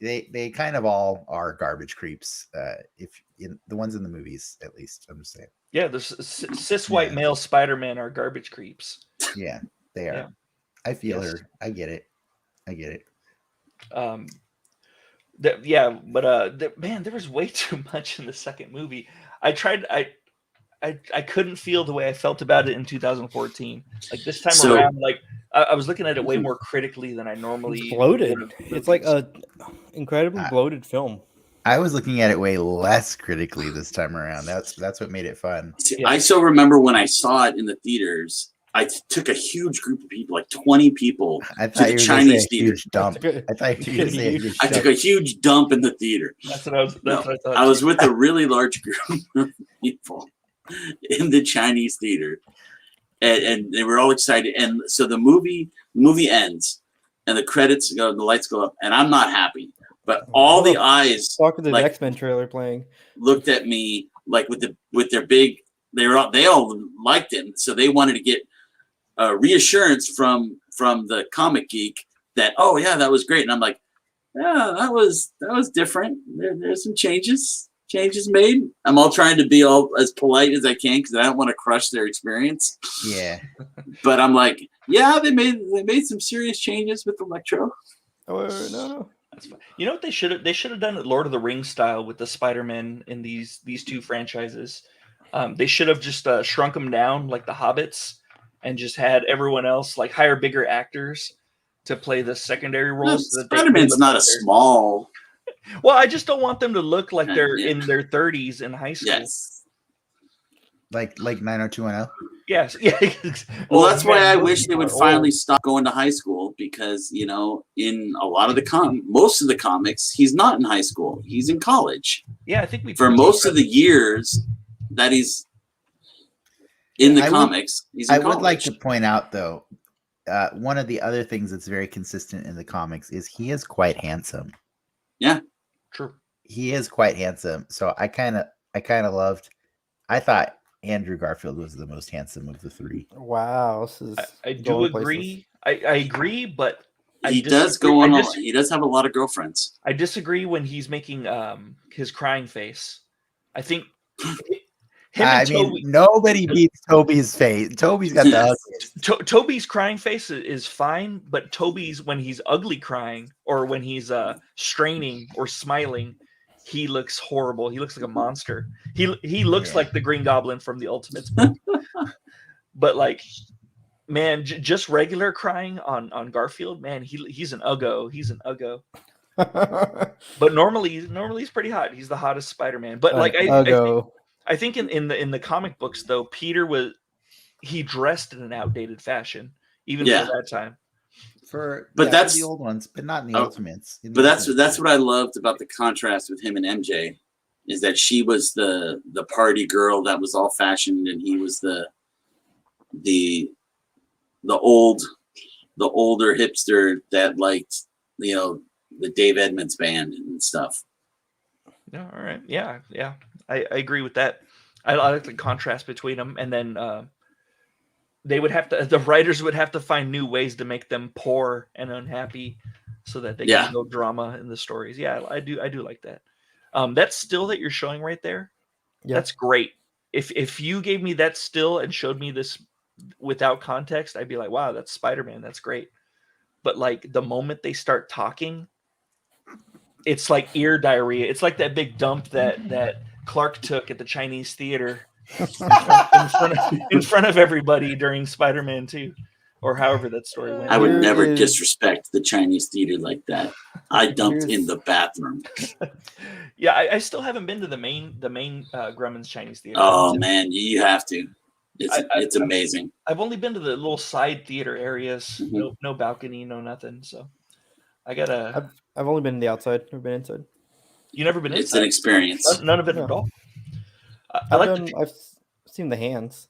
They kind of all are garbage creeps. If the ones in the movies, at least, I'm just saying. Yeah, the cis white male Spider-Man are garbage creeps. Yeah, they are. Yeah. I feel her. I get it. Man, there was way too much in the second movie. I couldn't feel the way I felt about it in 2014. Like this time around, I was looking at it way more critically than I normally. It's bloated. It's like a incredibly bloated film. I was looking at it way less critically this time around. That's what made it fun. See, I still remember when I saw it in the theaters. I took a huge group of people, like 20 people, to the Chinese theater. Dump. I thought you were going to say a huge dump. I took a huge dump in the theater. That's what I was. That's what I thought. I was with a really large group of people in the Chinese theater, and they were all excited. And so the movie ends, and the credits go, and the lights go up, and I'm not happy. But all the eyes, talking to the X-Men trailer playing, looked at me with their big. They all liked it, so they wanted to get reassurance from the comic geek that that was great, and I'm like, yeah, that was different. There's some changes. changes made. I'm all trying to be all as polite as I can because I don't want to crush their experience. Yeah. But I'm like, yeah, they made some serious changes with Electro. Oh no. That's fine. You know what they should have done it Lord of the Rings style with the Spider-Man in these two franchises. They should have just shrunk them down like the Hobbits and just had everyone else like hire bigger actors to play the secondary roles. No, Spider-Man's not a small. Well, I just don't want them to look like they're in their 30s in high school. Yes. Like 90210. Yes. Yeah. Well, that's why I wish they would finally stop going to high school because, you know, in a lot of the most of the comics, he's not in high school. He's in college. Yeah, I think for most of the years that he's in the comics, he's in college. I would like to point out, though, one of the other things that's very consistent in the comics is he is quite handsome. Yeah. True. He is quite handsome. So I kind of loved. I thought Andrew Garfield was the most handsome of the three. Wow, this is I do agree. I agree, but he does go on. He does have a lot of girlfriends. I disagree when he's making his crying face. I think. Nobody beats Toby's face. Toby's got the ugliest. Toby's crying face is fine, but Toby's when he's ugly crying or when he's straining or smiling, he looks horrible. He looks like a monster. He looks like the Green Goblin from the Ultimates book. But like, man, just regular crying on Garfield, man, he's an uggo. He's an uggo. But normally he's pretty hot. He's the hottest Spider-Man. But like I think in the comic books though, Peter he dressed in an outdated fashion even for that time. That's the old ones, but not in the Ultimates. That's what I loved about the contrast with him and MJ, is that she was the party girl that was all fashioned, and he was the older hipster that liked, you know, the Dave Edmunds band and stuff. Yeah, all right, yeah, I agree with that. I like the contrast between them, and then the writers would have to find new ways to make them poor and unhappy so that they can go drama in the stories. Yeah, I do like that. That still that you're showing right there, that's great. If you gave me that still and showed me this without context, I'd be like, wow, that's Spider-Man. That's great. But like the moment they start talking, it's like ear diarrhea. It's like that big dump that Clark took at the Chinese theater in front of everybody during Spider-Man 2, or however that story went. I would never disrespect the Chinese theater like that. I dumped in the bathroom. Yeah, I still haven't been to the main Grumman's Chinese theater. Oh man, you have to. It's amazing. I've only been to the little side theater areas. Mm-hmm. No balcony, no nothing. So I gotta. I've only been in the outside. Never been inside. You never been inside? It's an experience. None of it at all. I've seen the hands.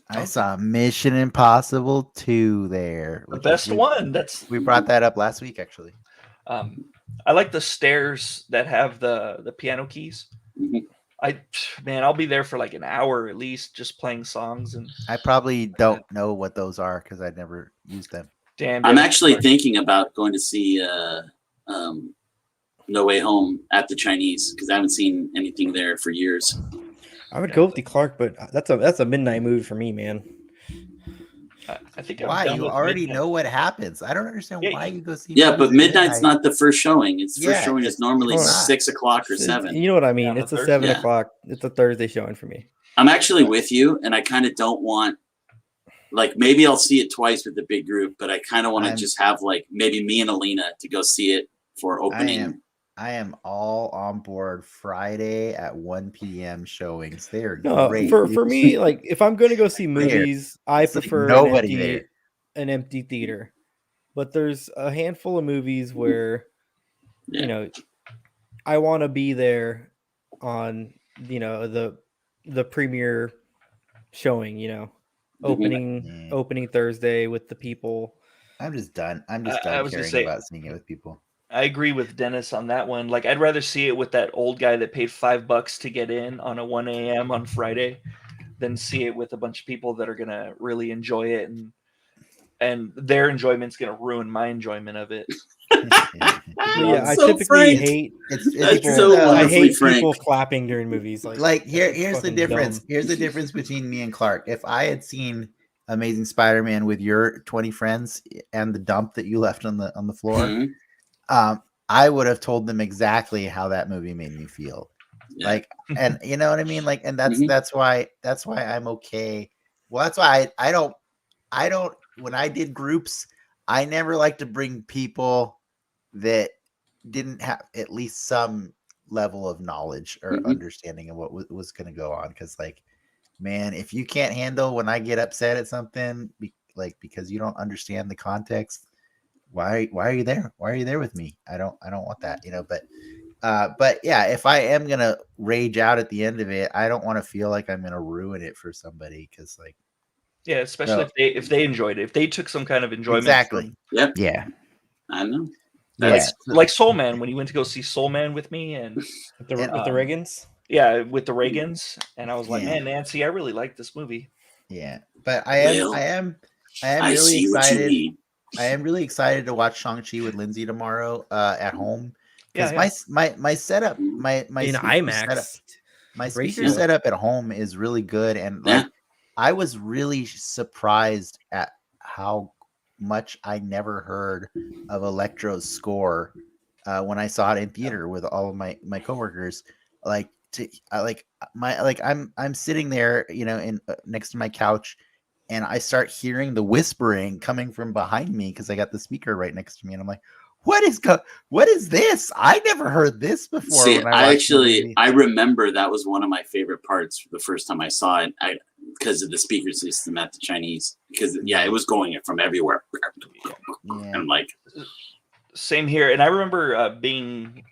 I saw Mission Impossible 2 there. The best one. We brought that up last week, actually. I like the stairs that have the piano keys. Mm-hmm. I'll be there for like an hour at least, just playing songs. And I probably don't know what those are because I'd never used them. Damn. I'm actually thinking about going to see No Way Home at the Chinese because I haven't seen anything there for years. I would go with the Clark, but that's a midnight movie for me, man. I think why you already know what happens. I don't understand why you go see. Yeah, but midnight's not the first showing. Its first showing is normally 6 o'clock or 7. You know what I mean? It's a 7 o'clock. It's a Thursday showing for me. I'm actually with you, and I kind of don't want. Like maybe I'll see it twice with the big group, but I kind of want to just have like maybe me and Alina to go see it for opening. I am all on board Friday at 1 p.m. showings. They are great. For me, like if I'm going to go see movies, I prefer an empty theater. But there's a handful of movies where, you know, I want to be there on, you know, the premiere showing, you know, opening Thursday with the people. I'm just done. I'm just done caring about seeing it with people. I agree with Dennis on that one. Like, I'd rather see it with that old guy that paid $5 to get in on a 1 a.m. on Friday than see it with a bunch of people that are going to really enjoy it. And their enjoyment's going to ruin my enjoyment of it. Yeah, I So typically frank. hate It's That's true, so though. I wonderfully hate frank. people clapping during movies. Like here's the fucking difference. dumb. Here's the difference between me and Clark. If I had seen Amazing Spider-Man with your 20 friends and the dump that you left on the floor, Mhm. I would have told them exactly how that movie made me feel. Yeah. Like, and you know what I mean? Like, and Mhm. that's why I'm okay. Well, that's why I don't when I did groups, I never like to bring people that didn't have at least some level of knowledge or Mhm. understanding of what was going to go on. Because, like, man, if you can't handle when I get upset at something, because you don't understand the context, why are you there? Why are you there with me? I don't want that, you know. But yeah, if I am gonna rage out at the end of it, I don't want to feel like I'm gonna ruin it for somebody, because, like, Yeah, especially so if they enjoyed it, if they took some kind of enjoyment exactly, from Yep. yeah, I know. yeah. That's like Soul Man, when you went to go see Soul Man with me, and With the And- Reagans. yeah, with the Reagans, and I was like, Yeah. man, Nancy, I really like this movie. Yeah, but I am I really see what you excited. mean. I am really excited to watch Shang-Chi with Lindsay tomorrow at home, because Yeah, my setup, my In speaker setup, IMAX. my speaker Ratio. setup at home is really good, and Yeah. like I was really surprised at how much I never heard of Electro's score when I saw it in theater with all of my coworkers. Like, I'm sitting there, you know, in next to my couch, and I start hearing the whispering coming from behind me because I got the speaker right next to me, and I'm like, what is this? I never heard this before. See, When I watched the actually, movie. I remember that was one of my favorite parts the first time I saw it. Because of the speaker system at the Chinese. Because it was going from everywhere. Yeah. And like, same here. And I remember being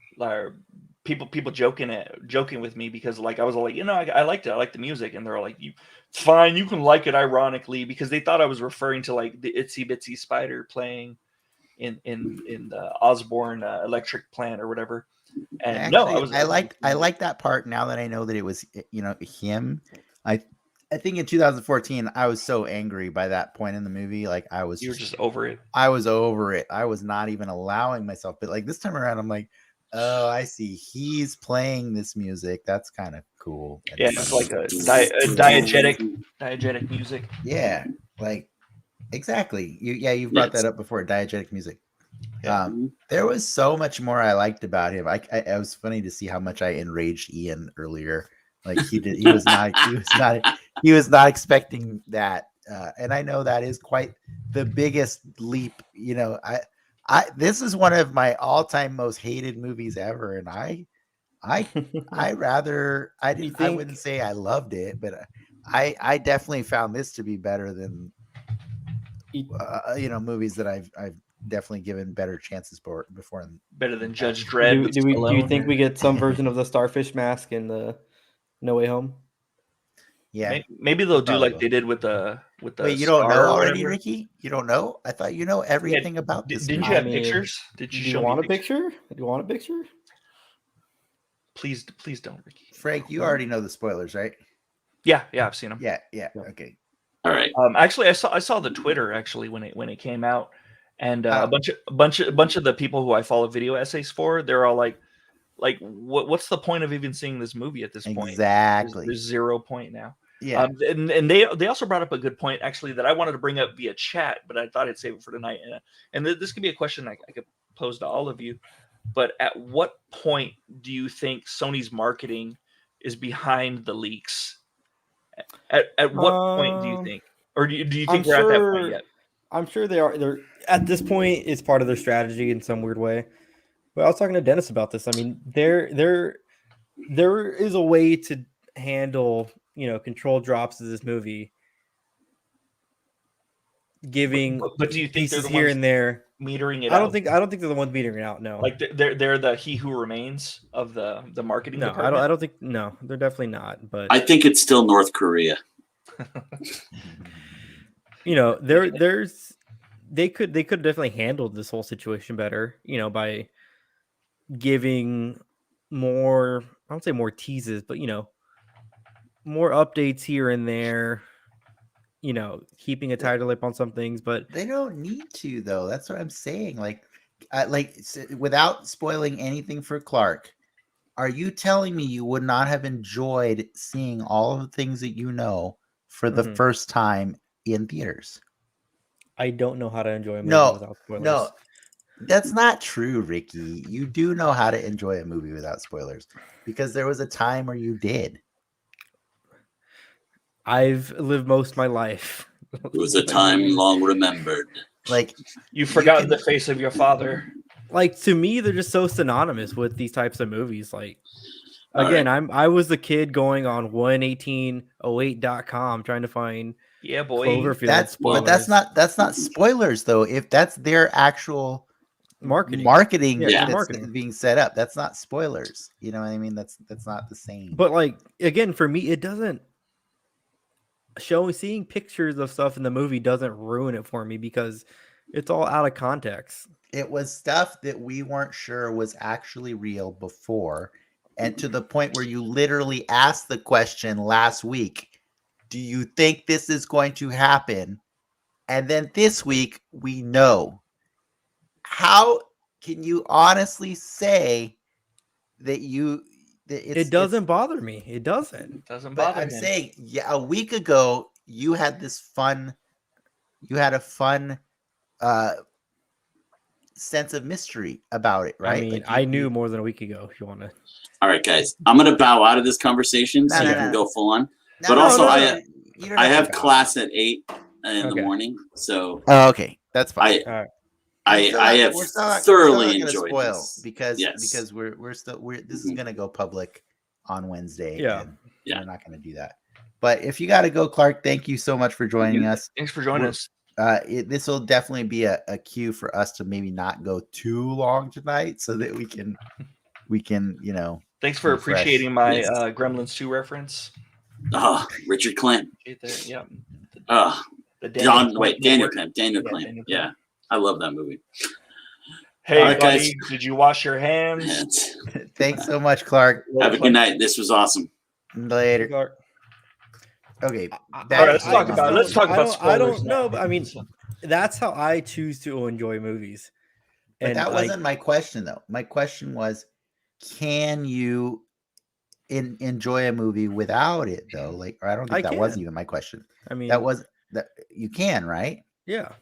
people joking with me because, like, I was all like, I liked it. I liked the music, and they're like, fine, you can like it ironically, because they thought I was referring to like the Itsy Bitsy Spider playing in the Osborne electric plant or whatever. And Actually, I like that part now that I know that it was, you know, him. I think in 2014 I was so angry by that point in the movie, like you were just over it. I was over it. I was not even allowing myself, but like this time around, I'm like, oh, I see. He's playing this music. That's kind of cool. Yeah, it's like a diegetic music. Yeah, like exactly. You've brought that up before. Diegetic music. Yeah. There was so much more I liked about him. I was funny to see how much I enraged Ian earlier. Like he was not expecting that. And I know that is quite the biggest leap. You know, this is one of my all-time most hated movies ever. And I wouldn't say I loved it, but I definitely found this to be better than movies that I've definitely given better chances before. Better than Judge Dredd. Do you think we get some version of the starfish mask in the No Way Home? Yeah, maybe they'll do like they did with the. Wait, you don't know already, Ricky? You don't know? I thought you know everything about this. Didn't you have pictures? Did you show me a picture? Do you want a picture? Please don't, Ricky. Frank, you already know the spoilers, right? Yeah, I've seen them. Yeah. Okay. All right. Actually, I saw the Twitter actually when it came out, and a bunch of the people who I follow video essays for, they're all like what's the point of even seeing this movie at this point? Exactly. There's 0 point now. Yeah. And they also brought up a good point actually that I wanted to bring up via chat, but I thought I'd save it for tonight. And this could be a question I could pose to all of you. But at what point do you think Sony's marketing is behind the leaks? At what point do you think? Or do you think we're at that point yet? I'm sure they're at this point. It's part of their strategy in some weird way. But I was talking to Dennis about this. I mean, there is a way to handle, control drops of this movie, giving but do you think pieces here and there metering it I out? don't think they're the ones metering it out. No, like they're the he who remains of the marketing department. I don't think. No, they're definitely not. But I think it's still North Korea. they could definitely handle this whole situation better. By giving more. I don't say more teases, but more updates here and there. Keeping a tighter lip on some things, but they don't need to, though. That's what I'm saying. Like, without spoiling anything for Clark, are you telling me you would not have enjoyed seeing all of the things that you know for the first time in theaters? I don't know how to enjoy a movie No, without spoilers. no, that's not true, Ricky. You do know how to enjoy a movie without spoilers because there was a time where you did. I've lived most of my life. It was a time long remembered. Like You've forgotten the face of your father. Like, to me, they're just so synonymous with these types of movies. Like, again, I was the kid going on 11808.com trying to find Cloverfield spoilers. But that's not spoilers though. If that's their actual marketing that's being set up, that's not spoilers. You know what I mean? That's not the same. But like, again, for me, it doesn't seeing pictures of stuff in the movie doesn't ruin it for me because it's all out of context. It was stuff that we weren't sure was actually real before, and to the point where you literally asked the question last week, do you think this is going to happen? And then this week we know. How can you honestly say that it doesn't bother me? It doesn't bother me. I'm saying, a week ago you had a fun sense of mystery about it, right? I mean, I knew more than a week ago. If you want to. All right, guys, I'm gonna bow out of this conversation so you can go full on. But also, I have class at 8 in the morning, so okay, that's fine. I have thoroughly enjoyed this because this is gonna go public on Wednesday. Yeah, we're not gonna do that. But if you got to go, Clark, thank you so much for joining us. Thanks for joining us. This will definitely be a cue for us to maybe not go too long tonight, so that we can Thanks for appreciating my Gremlins 2 reference. Richard Clamp. Yeah. Daniel Clamp. Yeah, I love that movie. Hey, right, buddy, guys. Did you wash your hands? Thanks so much, Clark. Have a good night. This was awesome. Later, Clark. Okay, let's talk about spoilers. I don't know, but I mean, that's how I choose to enjoy movies. But that wasn't my question, though. My question was, can you enjoy a movie without it, though? Like, or I don't think that was even my question. I mean, that you can, right? Yeah.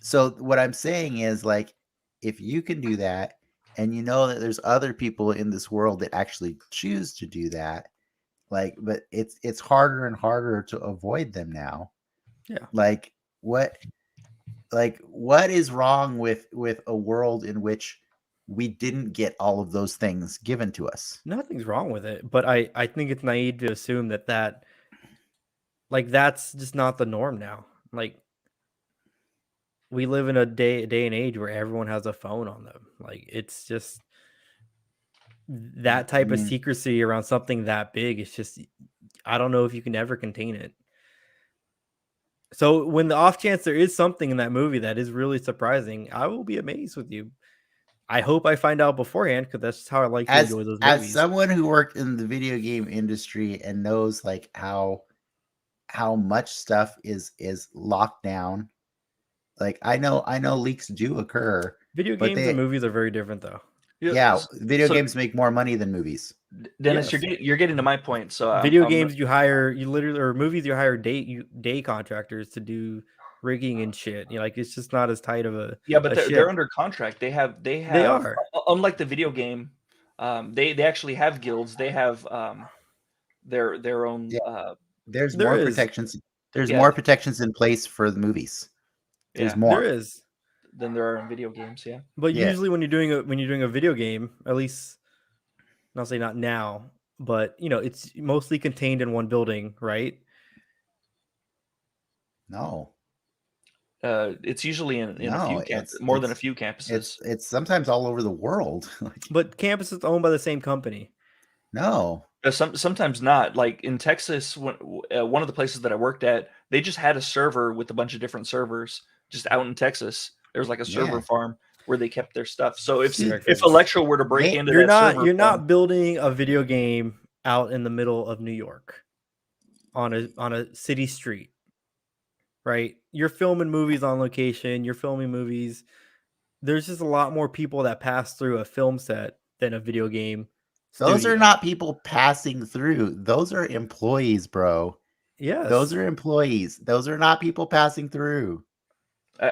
So what I'm saying is, like, if you can do that, and you know that there's other people in this world that actually choose to do that, like, but it's harder and harder to avoid them now. Yeah. Like what is wrong with a world in which we didn't get all of those things given to us? Nothing's wrong with it, but I think it's naive to assume that that's just not the norm now. Like, we live in a day and age where everyone has a phone on them. Like, it's just that type of secrecy around something that big. It's just, I don't know if you can ever contain it. So when the off chance there is something in that movie that is really surprising, I will be amazed with you. I hope I find out beforehand, because that's just how I like to enjoy those movies. As someone who worked in the video game industry and knows like how much stuff is locked down, like I know leaks do occur. Video games and movies are very different, though. Yeah, video games make more money than movies. Dennis, you're getting to my point. So video games, you literally, or movies, you hire day contractors to do rigging and shit. You know, like, it's just not as tight of a but they're under contract. They are, unlike the video game. They actually have guilds. They have their own. Yeah. There's more protections. There's more protections in place for the movies. There's more. There is. Than there are in video games, But usually when you're doing a video game, at least, I'll say not now, but it's mostly contained in one building, right? No. It's usually in a few campuses, more than a few campuses. It's sometimes all over the world. But campus is owned by the same company. No. Sometimes not. Like in Texas, one of the places that I worked at, they just had a server with a bunch of different servers just out in Texas. There's like a server farm where they kept their stuff. So if Electro were to break into you're not building a video game out in the middle of New York on a city street, right? You're filming movies on location. You're filming movies there's just a lot more people that pass through a film set than a video game Those studio. are not people passing through. Those are employees, bro. Yes. Those are employees. Those are not people passing through.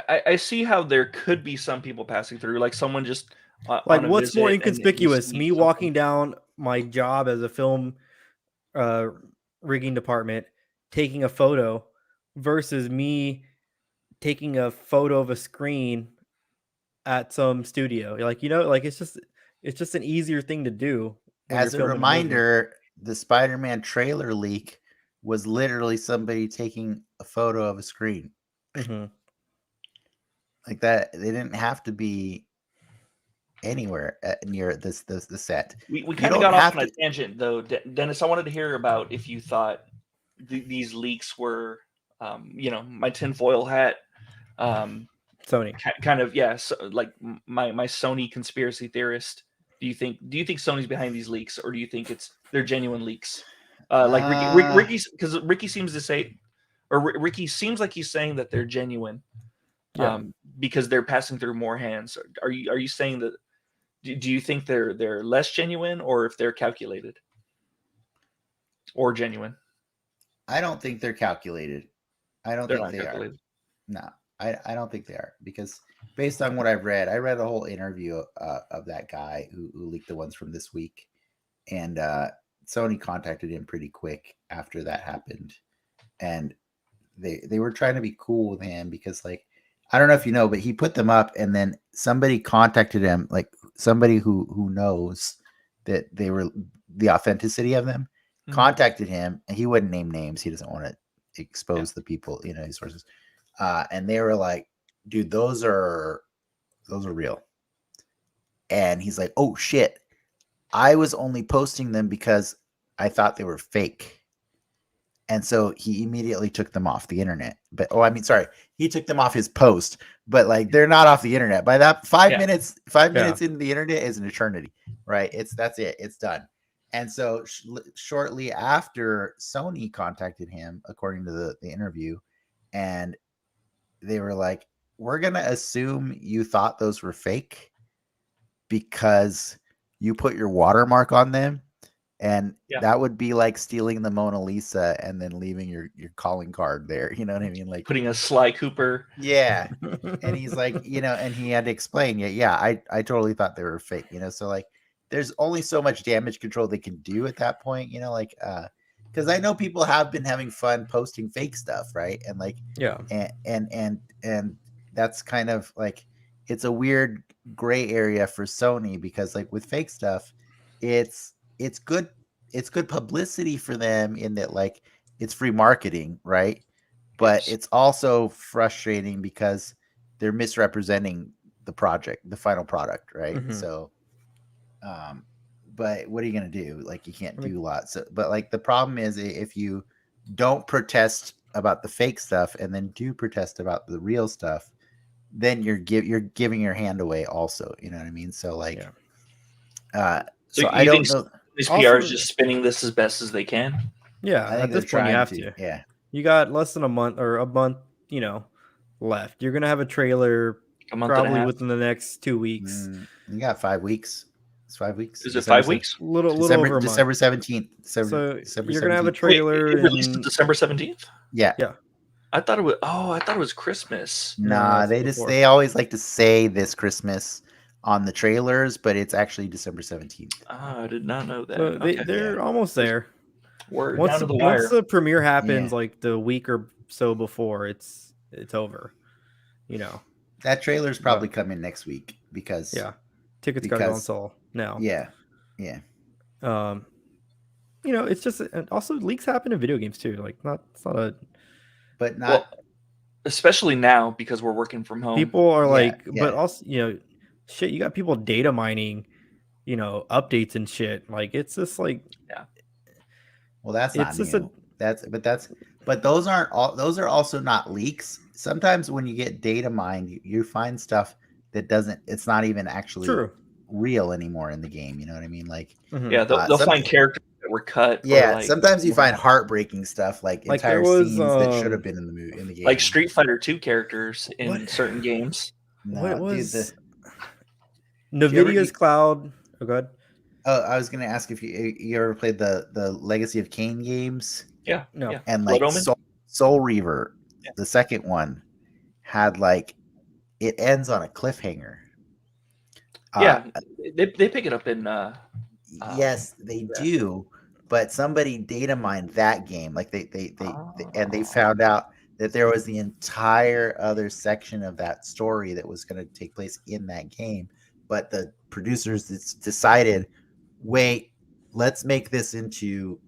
I see how there could be some people passing through, like someone just like what's more inconspicuous, me walking down my job as a film rigging department taking a photo versus me taking a photo of a screen at some studio. Like, like it's just an easier thing to do. As a reminder, the Spider-Man trailer leak was literally somebody taking a photo of a screen. Mm-hmm. Like that, they didn't have to be anywhere near the set. We kind of got off on a tangent, though, Dennis. I wanted to hear about if you thought these leaks were, my tinfoil hat, Sony kind of, yeah. So, like my Sony conspiracy theorist. Do you think Sony's behind these leaks, or do you think they're genuine leaks? Like Ricky, because Ricky seems to say, or Ricky seems like he's saying that they're genuine, because they're passing through more hands. Are you saying that? Do you think they're less genuine, or if they're calculated, or genuine? I don't think they're calculated. I don't think they calculated. Are. No, I don't think they are, because based on what I read a whole interview of that guy who leaked the ones from this week, and Sony contacted him pretty quick after that happened, and they were trying to be cool with him because, like, I don't know if you know, but he put them up, and then somebody contacted him, like somebody who knows that they were the authenticity of them, contacted him, and he wouldn't name names. He doesn't want to expose the people, his sources. And they were like, dude, those are real. And he's like, oh shit, I was only posting them because I thought they were fake. And so he immediately took them off the internet. But he took them off his post, but like they're not off the internet. By that 5 minutes into the internet is an eternity, right? That's it. It's done. And so shortly after, Sony contacted him, according to the interview, and they were like, we're going to assume you thought those were fake because you put your watermark on them. And that would be like stealing the Mona Lisa and then leaving your calling card there. You know what I mean? Like putting a Sly Cooper. Yeah. And he's like, and he had to explain, I totally thought they were fake, so like there's only so much damage control they can do at that point, because I know people have been having fun posting fake stuff, right? And like, and that's kind of like, it's a weird gray area for Sony, because like with fake stuff, it's good publicity for them in that, like, it's free marketing, right? But it's also frustrating because they're misrepresenting the final product, right? Mm-hmm. So but what are you going to do? Like, you can't do a lot. So, but like the problem is, if you don't protest about the fake stuff and then do protest about the real stuff, then you're giving your hand away also, you know what I mean? So like so I don't know. These PR is just spinning this as best as they can. Yeah, at this point you have to. Yeah, you got less than a month, left. You're gonna have a trailer probably within the next 2 weeks. You got 5 weeks. It's 5 weeks. Is it 5 weeks? Little over a month. December 17th. So you're gonna have a trailer. It released on December 17th. Yeah. I thought it was Christmas. Nah, they always like to say this Christmas on the trailers, but it's actually December 17th. I did not know that. So they're almost there. Once the premiere happens, like the week or so before, it's over. That trailer's probably coming next week because tickets got on sale now. Yeah. It's just also leaks happen in video games too. Like especially now because we're working from home. People are but also shit. You got people data mining, updates and shit. Like it's just like Well, that's not new. But those aren't all. Those are also not leaks. Sometimes when you get data mined, you find stuff that it's not even actually real anymore in the game. You know what I mean? Like, they'll find characters that were cut. Yeah, sometimes you find heartbreaking stuff, like entire scenes that should have been in the game. Like Street Fighter 2 characters in certain games. No, what was NVIDIA's cloud. Oh, God. Oh, I was going to ask if you ever played the Legacy of Kain games. Yeah, No. yeah. And Blood like Omen? Soul Reaver, Yeah. the second one, had like it ends on a cliffhanger. Yeah, they pick it up in. Yes, they do. But somebody data mined that game, like they and they found out that there was the entire other section of that story that was going to take place in that game. But the producers decided, wait, let's make this into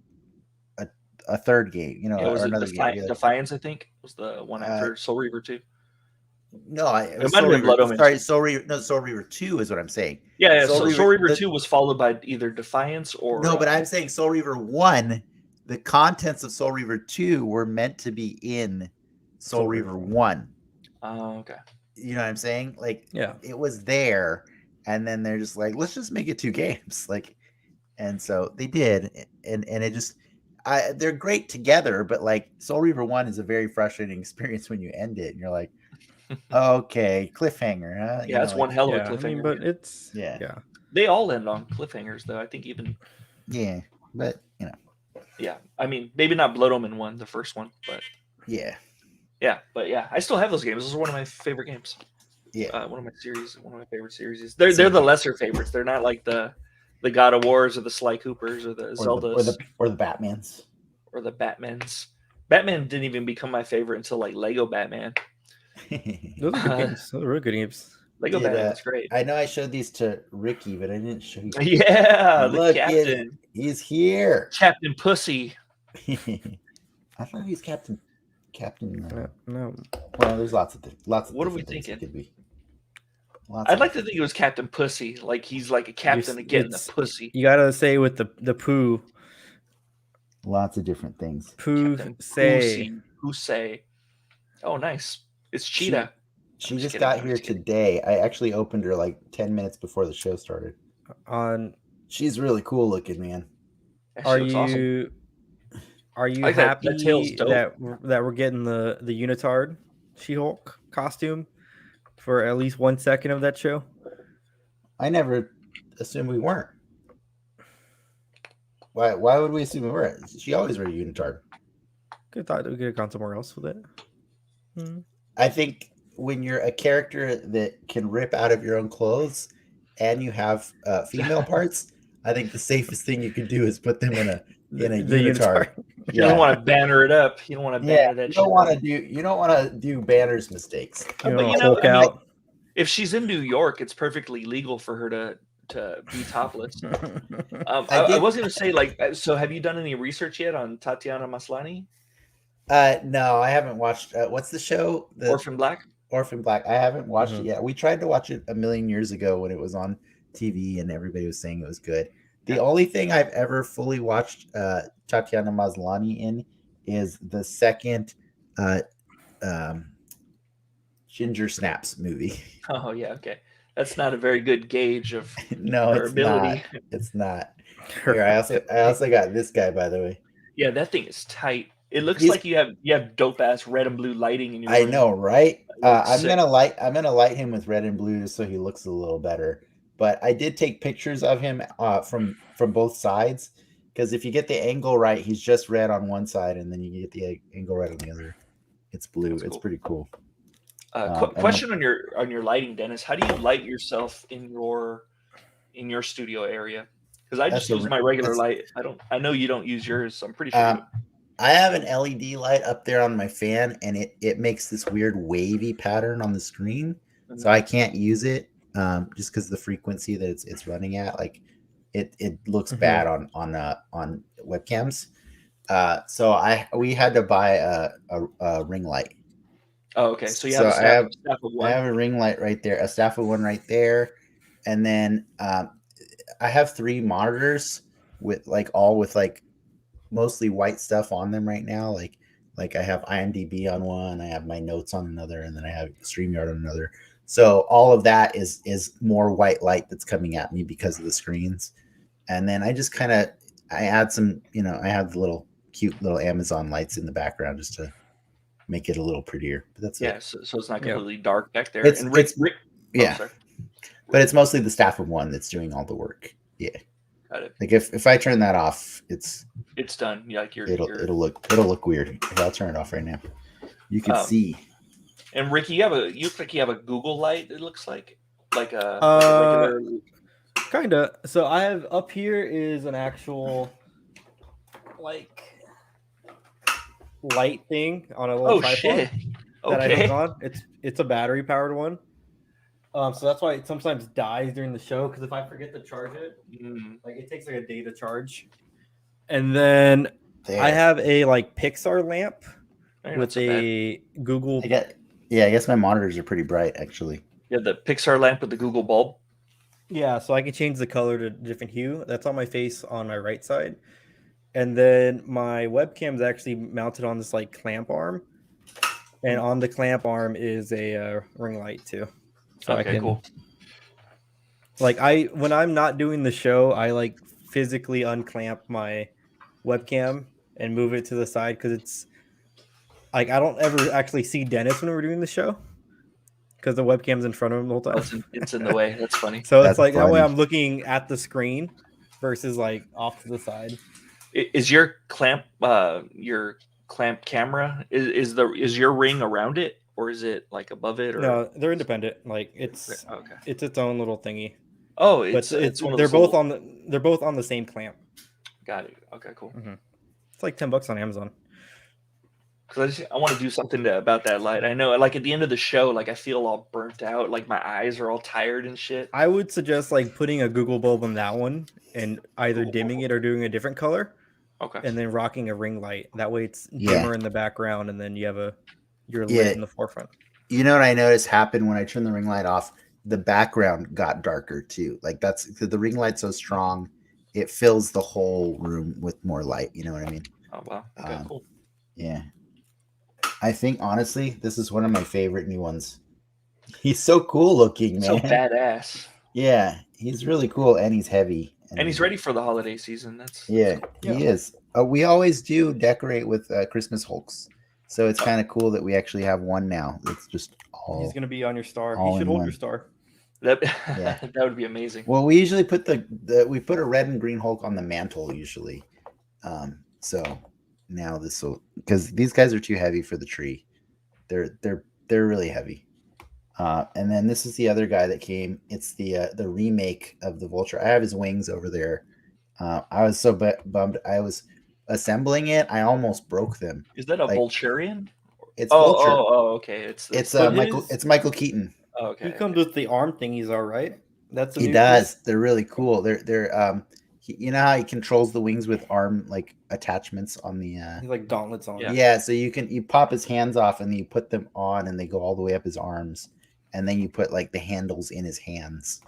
a third game, was or it another game. Defiance? I think was the one after Soul Reaver 2. No, it was might have been Blood Omen. Sorry, Soul Reaver 2 is what I'm saying. Yeah, Soul Reaver 2 was followed by either Defiance or... No, but I'm saying Soul Reaver 1, the contents of Soul Reaver 2 were meant to be in Soul Reaver 1. Oh, okay. You know what I'm saying? Like, Yeah, it was there, and then they're just like, let's just make it 2 games. Like, and so they did, and it just... they're great together, but like Soul Reaver 1 is a very frustrating experience when you end it, and you're like, okay, cliffhanger, huh? Yeah, that's one hell of a cliffhanger. I mean, but it's yeah. They all end on cliffhangers, though. I think even but yeah. I mean, maybe not Blood Omen 1, the first one, but yeah. But yeah, I still have those games. Those are one of my favorite games. Yeah, one of my favorite series. They're the lesser favorites. They're not like the God of Wars or the Sly Coopers or the Zeldas or the Batmans or the Batmans. Batman didn't even become my favorite until like Lego Batman. Those are good games. Those are really good games. Lego Batman's great. I know I showed these to Ricky, but I didn't show you. Yeah, Look the captain. He's here. Captain Pussy. I thought he's Captain. No. Well, there's lots of What are we things thinking? it could be. I'd like to think it was Captain Pussy. Like he's like a captain of getting the pussy. You gotta say with the poo. Lots of different things. Poo say. Oh, nice. It's Cheetah. She just got here today. I actually opened her like 10 minutes before the show started. She's really cool looking, man. Are you happy that we're getting the unitard She-Hulk costume for at least 1 second of that show? I never assumed we weren't. Why would we assume we weren't? She always wear a unitard. Could thought we could have gone somewhere else with it. I think when you're a character that can rip out of your own clothes and you have female parts, I think the safest thing you can do is put them in a unitard. You don't want to banner it up. You don't want to banner that. You don't want to do banners mistakes. If she's in New York, it's perfectly legal for her to be topless. I was going to say, like, so have you done any research yet on Tatiana Maslany? No, I haven't watched. What's the show? Orphan Black. Orphan Black. I haven't watched it yet. We tried to watch it a million years ago when it was on TV, and everybody was saying it was good. The only thing I've ever fully watched Tatiana Maslany in is the second Ginger Snaps movie. Oh yeah, okay. That's not a very good gauge of her ability. It's not. Here, I also got this guy, by the way. Yeah, that thing is tight. It looks like you have dope ass red and blue lighting in your room. I know, right? I'm gonna light him with red and blue just so he looks a little better. But I did take pictures of him from both sides, because if you get the angle right, he's just red on one side, and then you get the angle right on the other. It's blue. That's cool. It's pretty cool. Question on your lighting, Dennis. How do you light yourself in your studio area? Because I just use my regular light. I know you don't use yours, so I'm pretty sure. I have an LED light up there on my fan, and it makes this weird wavy pattern on the screen, so I can't use it just because of the frequency that it's running at. Like it looks bad on webcams. So we had to buy a ring light. Oh, okay. So you have a staff of one. I have a ring light right there, a staff of one right there, and then I have 3 monitors with mostly white stuff on them right now. Like I have IMDb on one, I have my notes on another, and then I have StreamYard on another. So all of that is more white light that's coming at me because of the screens. And then I just I add some, I have the cute little Amazon lights in the background just to make it a little prettier. But that's it. So it's not completely dark back there. but it's mostly the staff of one that's doing all the work. Yeah. Got it. Like if I turn that off, it's done. Yeah, like it'll look weird. If I'll turn it off right now, you can see. And Ricky, you look like you have a Google light. It looks like a regular. Kinda. So I have up here is an actual like light thing on a little tripod Shit. that I hook on. It's a battery powered one. So that's why it sometimes dies during the show, because if I forget to charge it, like it takes like a day to charge. And then I have a like Pixar lamp with a Google. I guess my monitors are pretty bright actually. Yeah, the Pixar lamp with the Google bulb. Yeah, so I can change the color to different hue. That's on my face on my right side. And then my webcam is actually mounted on this like clamp arm. And on the clamp arm is a ring light too. So okay, cool. Like when I'm not doing the show, I like physically unclamp my webcam and move it to the side, because it's like I don't ever actually see Dennis when we're doing the show, because the webcam's in front of him the whole time. It's in the way. That's funny. So it's like that way I'm looking at the screen versus like off to the side. Is your clamp camera is your ring around it, or is it like above it? Or? No, they're independent. Like it's its own little thingy. Oh, it's one of they're both on the same clamp. Got it. Okay, cool. Mm-hmm. It's like $10 on Amazon. Because I want to do something about that light. I know, like at the end of the show, like I feel all burnt out, like my eyes are all tired and shit. I would suggest like putting a Google bulb on that one and either dimming it or doing a different color. Okay. And then rocking a ring light. That way it's dimmer in the background, and then you have your lit in the forefront. You know what I noticed happened when I turned the ring light off? The background got darker too. Like that's the ring light's so strong, it fills the whole room with more light. You know what I mean? Oh wow. Okay, cool. Yeah. I think honestly, this is one of my favorite new ones. He's so cool looking, man. So badass. Yeah, he's really cool, and he's heavy. And he's ready for the holiday season. He is. We always do decorate with Christmas Hulks, so it's kind of cool that we actually have one now. It's just all. He's gonna be on your star. He should hold your star. That would be amazing. Well, we usually put we put a red and green Hulk on the mantle usually. So now this will, because these guys are too heavy for the tree. They're really heavy. And then this is the other guy that came. It's the remake of the Vulture. I have his wings over there. I was so bummed. I was assembling it. I almost broke them. Is that a Vulturian? It's Vulture. Okay. It's Michael Keaton. Oh, okay. He comes with the arm thingies, all right. That's he does. They're really cool. They're you know how he controls the wings with arm like attachments on the He's like gauntlets on. Yeah, so you pop his hands off and then you put them on and they go all the way up his arms, and then you put like the handles in his hands.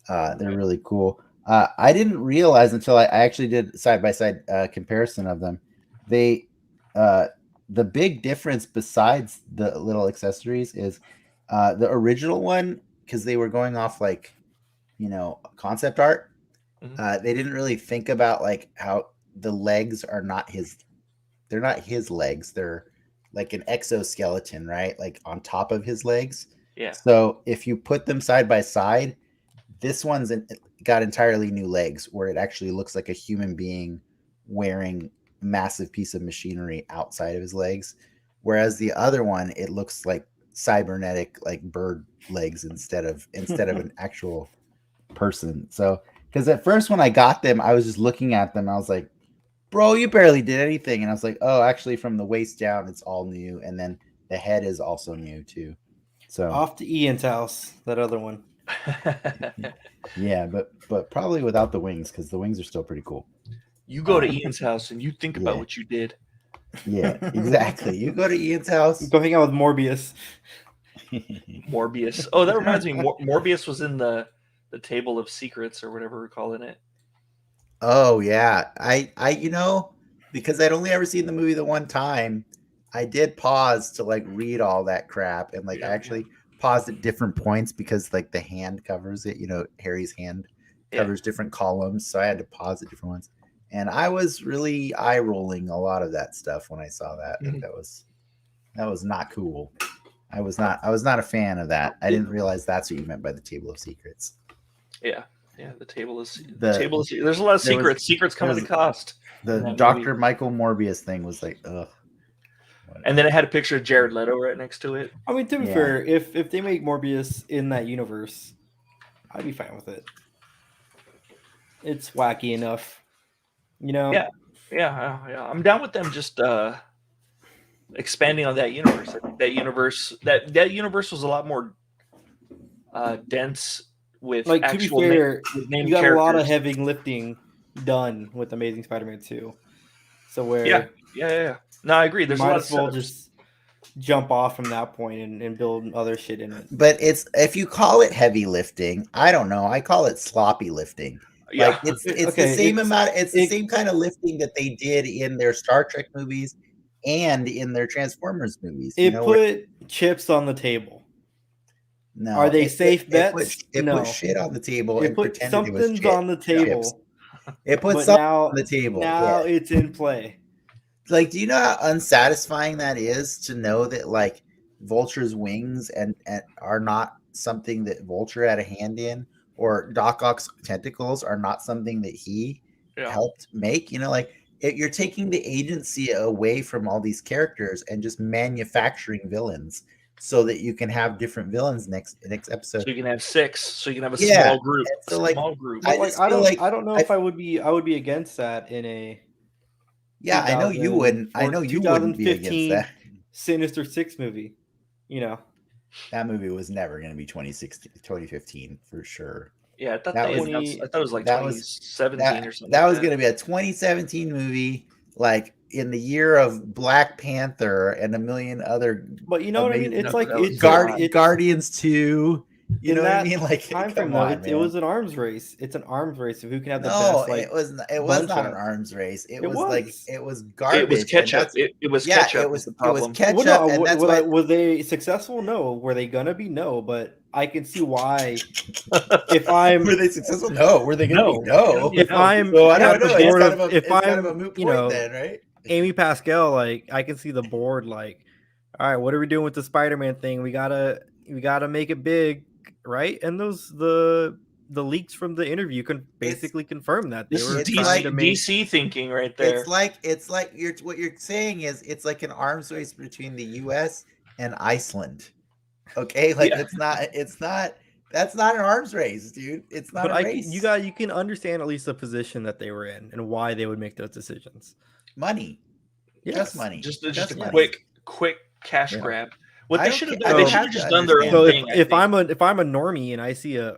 They're really cool. I didn't realize until I actually did side by side comparison of them. They the big difference besides the little accessories is the original one, because they were going off like concept art. They didn't really think about like how the legs are not they're not his legs. They're like an exoskeleton, right? Like on top of his legs. Yeah. So if you put them side by side, this one's got entirely new legs, where it actually looks like a human being wearing a massive piece of machinery outside of his legs. Whereas the other one, it looks like cybernetic, like bird legs instead of an actual person. So, because at first when I got them, I was just looking at them. I was like, bro, you barely did anything. And I was like, oh, actually from the waist down, it's all new. And then the head is also new too. So off to Ian's house, that other one. Yeah, but probably without the wings, because the wings are still pretty cool. You go to Ian's house and you think about what you did. Yeah, exactly. You go to Ian's house. Go hang out with Morbius. Morbius. Oh, that reminds me. Morbius was in the Table of Secrets or whatever we're calling it. Oh yeah, I because I'd only ever seen the movie the one time, I did pause to like read all that crap, and like I actually paused at different points because like the hand covers it. Harry's hand covers different columns, so I had to pause at different ones. And I was really eye rolling a lot of that stuff when I saw that. That was not cool. I was not a fan of that. I didn't realize that's what you meant by the Table of Secrets. Yeah, the table is there's a lot of secrets. Secrets come at a cost. The Dr. Michael Morbius thing was like, ugh. And then it had a picture of Jared Leto right next to it. I mean, to be fair, if they make Morbius in that universe, I'd be fine with it. It's wacky enough, you know. Yeah. I'm down with them just expanding on that universe. I think that universe was a lot more dense with like actual to be fair, name you got characters. a lot of heavy lifting done with Amazing Spider-Man 2. So where yeah. No, I agree. There's a lot of well just jump off from that point and build other shit in it. But it's if you call it heavy lifting, I don't know. I call it sloppy lifting. Yeah. Like it's the same amount. It's the same kind of lifting that they did in their Star Trek movies and in their Transformers movies. It put chips on the table. No, are they safe bets? It no. put shit on the table. It put something's on the table. Chips. It put something on the table. Now it's in play. Like, do you know how unsatisfying that is to know that like Vulture's wings and are not something that Vulture had a hand in, or Doc Ock's tentacles are not something that he helped make? You know, like you're taking the agency away from all these characters and just manufacturing villains so that you can have different villains next episode. So you can have 6. So you can have a small group. So like, I don't know if I would be against that in a. Yeah, I know you wouldn't. I know you wouldn't be against that. Sinister Six movie, you know. That movie was never going to be 2015 for sure. Yeah, I thought it was like 2017 or something. That was going to be a 2017 movie, like in the year of Black Panther and a million other. But you know what I mean? It's like Guardians 2. You know what I mean? Like, time frame, it was an arms race. It's an arms race of who can have the best. Like, it was not an arms race. It was garbage. It was ketchup. It was ketchup. It was the problem. It was ketchup. Well, no, were they successful? No. Were they gonna be? No. But I can see why. Were they successful? No. Were they gonna be? No. If I'm, I don't know. If I'm, a moot point then, right? Amy Pascal, like I can see the board, like, all right, what are we doing with the Spider-Man thing? We gotta make it big. Right, and the leaks from the interview can basically confirm that this is DC thinking right there. It's like what you're saying is it's like an arms race between the U.S. and Iceland. Okay, like that's not an arms race, dude. It's not a race. You can understand at least the position that they were in and why they would make those decisions. Money, just money, just a quick cash grab. What they should have done, they should have just done their own thing. If I'm a normie and I see a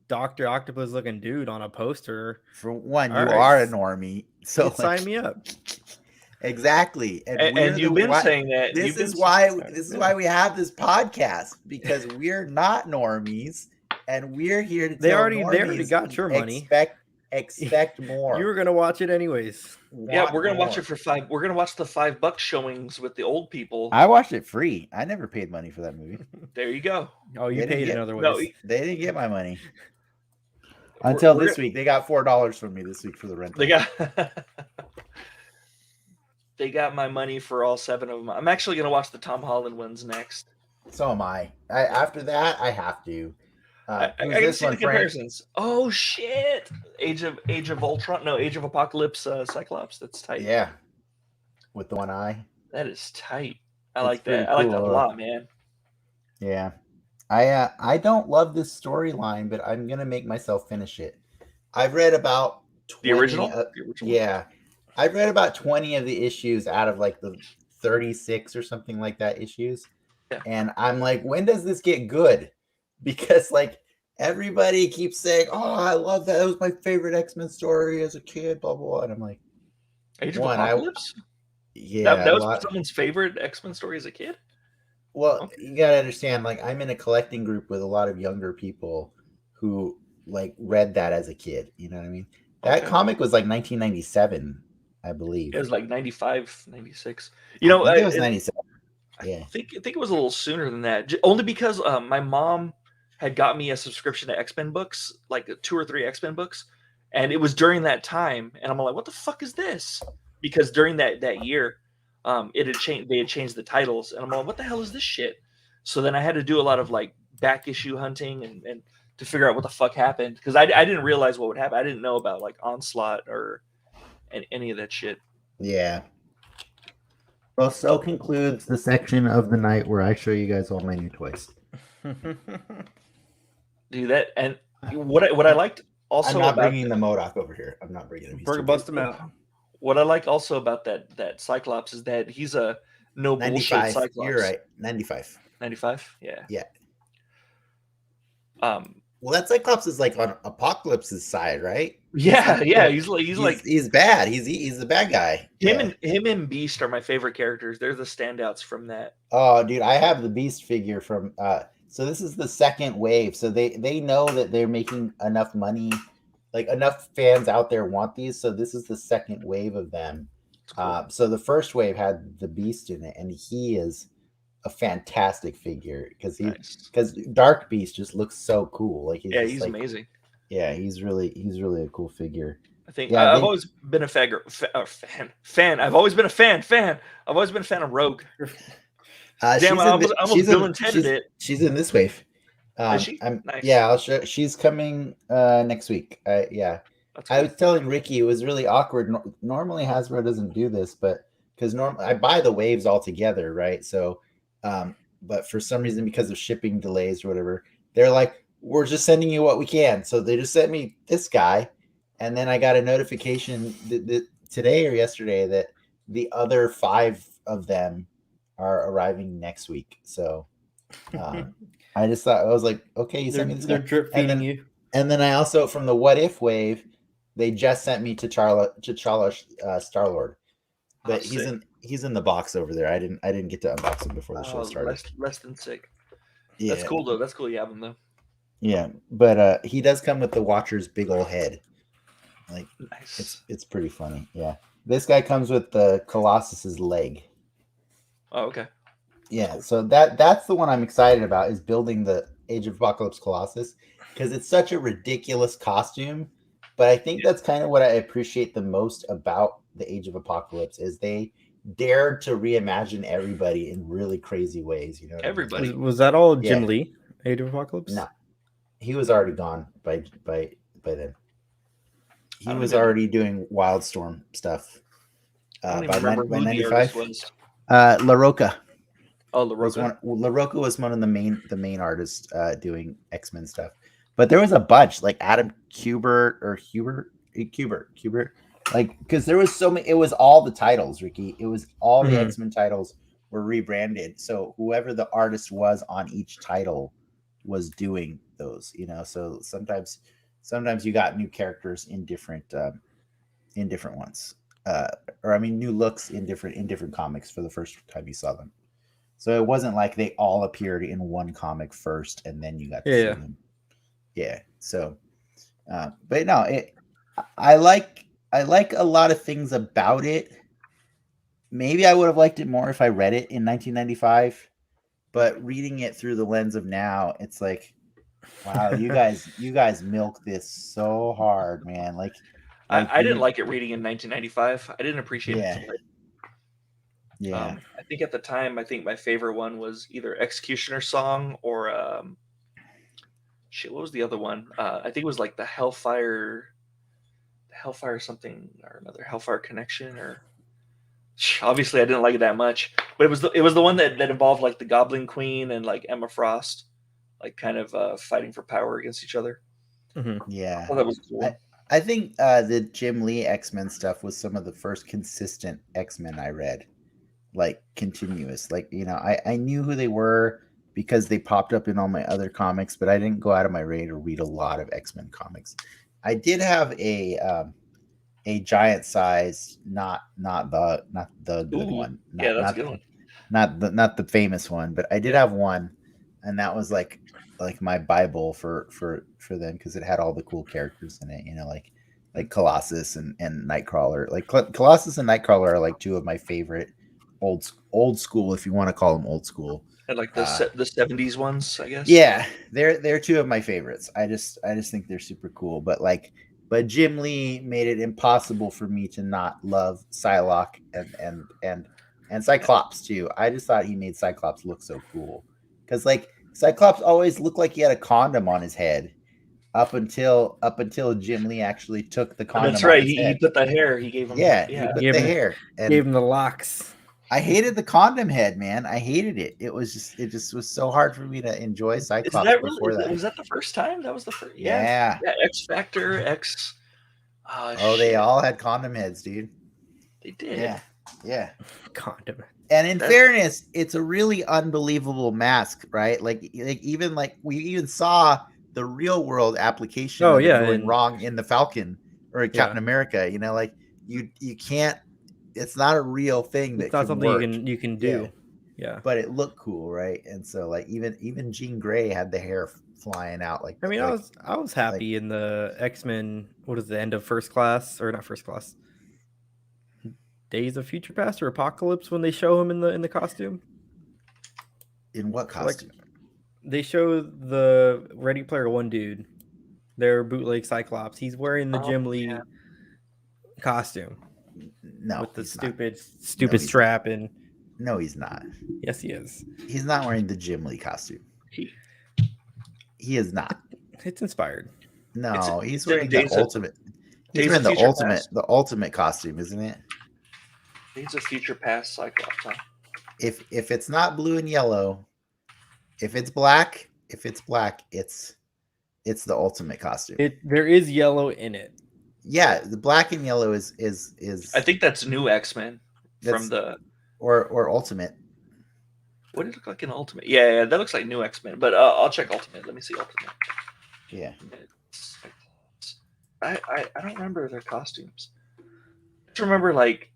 Dr. Octopus looking dude on a poster, for one, you are a normie, so sign me up. Exactly, and you've been saying that. This is why we have this podcast, because we're not normies, and we're here to. They already got your money. Expect more. You were gonna watch it anyways. We're gonna watch it for $5. We're gonna watch the $5 showings with the old people. I watched it free. I never paid money for that movie. There you go. Oh, you paid in other ways. No, they didn't get my money until this week. They got $4 from me this week for the rental. They got my money for all 7 of them. I'm actually gonna watch the Tom Holland ones next. So am I. After that, I have to. I can see the comparisons. Oh shit! Age of Ultron. No, Age of Apocalypse. Cyclops. That's tight. Yeah, with the one eye. That is tight. I like that. I like that a lot, man. Yeah, I don't love this storyline, but I'm gonna make myself finish it. I've read about 20, the original. Yeah, I've read about 20 of the issues out of like the 36 or something like that issues, and I'm like, when does this get good? Because like everybody keeps saying, "Oh, I love that. That was my favorite X-Men story as a kid." Blah blah. And I'm like, Age of Apocalypse. That was someone's favorite X-Men story as a kid. Well, you gotta understand. Like, I'm in a collecting group with a lot of younger people who like read that as a kid. You know what I mean? That comic was like 1997, I believe. It was like 95, 96. You know, it was 97. Yeah, I think it was a little sooner than that. Only because my mom had got me a subscription to X-Men books, like 2 or 3 X-Men books, and it was during that time, and I'm like, what the fuck is this? Because during that year, it had changed. They had changed the titles, and I'm like, what the hell is this shit? So then I had to do a lot of like back issue hunting and to figure out what the fuck happened, because I didn't realize what would happen. I didn't know about like Onslaught or any of that shit. Yeah. Well, so concludes the section of the night where I show you guys all my new toys. Do that, and what I liked also I'm not about bringing the MODOK over here. I'm not bringing him. Bust him out. What I like also about that Cyclops is that he's a no bullshit 95. Cyclops. You're right. 95. 95. Yeah. Yeah. Um. Well, that Cyclops is like on Apocalypse's side, right? Yeah. Yeah. He's bad. He's the bad guy. Him and Beast are my favorite characters. They're the standouts from that. Oh, dude, I have the Beast figure from. So this is the second wave. So they know that they're making enough money, like enough fans out there want these. So this is the second wave of them. Cool. So the first wave had the Beast in it, and he is a fantastic figure because Dark Beast just looks so cool. Like he's like, amazing. Yeah, he's really a cool figure. I think I've always been a fan. I've always been a fan. I've always been a fan of Rogue. Damn, I almost Bill intended it. She's in this wave. Is she? Nice. Yeah, I'll show. She's coming next week. Yeah. Cool. I was telling Ricky it was really awkward. Normally Hasbro doesn't do this, but because I buy the waves all together, right? So, but for some reason, because of shipping delays or whatever, they're like, "We're just sending you what we can." So they just sent me this guy, and then I got a notification today or yesterday that the other 5 of them are arriving next week. So I just thought, I was like, okay, you sent me this. They're drip feeding you. And then I also, from the What If wave, they just sent me T'Challa Star-Lord. But he's in the box over there. I didn't get to unbox him before the show started. Less than sick. Yeah. That's cool though. That's cool you have him though. Yeah, but he does come with the Watcher's big old head. Like nice. It's pretty funny. Yeah. This guy comes with the Colossus's leg. Oh, okay. Yeah, so that's the one I'm excited about, is building the Age of Apocalypse Colossus, because it's such a ridiculous costume. But I think that's kind of what I appreciate the most about the Age of Apocalypse, is they dared to reimagine everybody in really crazy ways. You know, everybody. Was that all Jim Lee? Age of Apocalypse? No, he was already gone by then. He was already doing Wildstorm stuff. I don't even remember who the artist was. La Roca. Oh, La Roca. La Roca was one of the main artists doing X-Men stuff. But there was a bunch, like Adam Kubert, like, because there was so many. It was all the titles, Ricky. It was all the X-Men titles were rebranded. So whoever the artist was on each title was doing those. You know, so sometimes you got new characters in different ones. New looks in different comics for the first time you saw them. So it wasn't like they all appeared in one comic first and then you got to see them. Yeah. So, but no, I like a lot of things about it. Maybe I would have liked it more if I read it in 1995, but reading it through the lens of now, it's like, wow, you guys milk this so hard, man. Like I didn't like it reading in 1995. I didn't appreciate it. Yeah. I think at the time, my favorite one was either Executioner Song or what was the other one? I think it was like the Hellfire something or another, Hellfire Connection, or obviously I didn't like it that much. But it was the one that involved like the Goblin Queen and like Emma Frost, like kind of fighting for power against each other. Mm-hmm. Yeah, I thought that was cool. I think the Jim Lee X-Men stuff was some of the first consistent X-Men I read, like continuous. Like, you know, I knew who they were because they popped up in all my other comics, but I didn't go out of my way to read a lot of X-Men comics. I did have a giant size, not the good one. That's a good one. Not the famous one, but I did have one, and that was like my Bible for them, because it had all the cool characters in it, you know, like Colossus and Nightcrawler. Like Colossus and Nightcrawler are like two of my favorite old school, if you want to call them old school. And like the 70s ones, I guess. Yeah, they're two of my favorites. I just think they're super cool. But Jim Lee made it impossible for me to not love Psylocke and Cyclops too. I just thought he made Cyclops look so cool. because like Cyclops always looked like he had a condom on his head up until Jim Lee actually took the condom. That's right. Off his He head. put the hair. He gave him. Yeah, he put the hair. And gave him the locks. I hated the condom head, man. I hated it. It just was so hard for me to enjoy Cyclops before that. Was that the first time? That was the first. Yeah. X Factor, X. They all had condom heads, dude. They did. Yeah. Condom. And in fairness, it's a really unbelievable mask, right? Like even like we even saw the real world application going wrong in the Falcon or Captain America. You know, like you can't. It's not a real thing. It's not something you can do. Yeah. But it looked cool, right? And so like even Jean Grey had the hair flying out. Like I mean, I was happy in the X-Men. What is the end of First Class or not First Class? Days of Future Past or Apocalypse when they show him in the costume. In what costume? Like, they show the Ready Player One dude, their bootleg Cyclops. He's wearing the Jim Lee costume. No, with the stupid strap and. No, he's not. Yes, he is. He's not wearing the Jim Lee costume. He is not. It's inspired. No, he's wearing the ultimate. He's wearing the ultimate costume, isn't it? Days of Future Past Cyclops. Huh? If it's not blue and yellow, if it's black, it's the ultimate costume. There is yellow in it. Yeah, the black and yellow is. I think that's new X-Men from the or Ultimate. What did it look like in Ultimate? Yeah, that looks like new X-Men. But I'll check Ultimate. Let me see Ultimate. Yeah. I don't remember their costumes. I just remember like,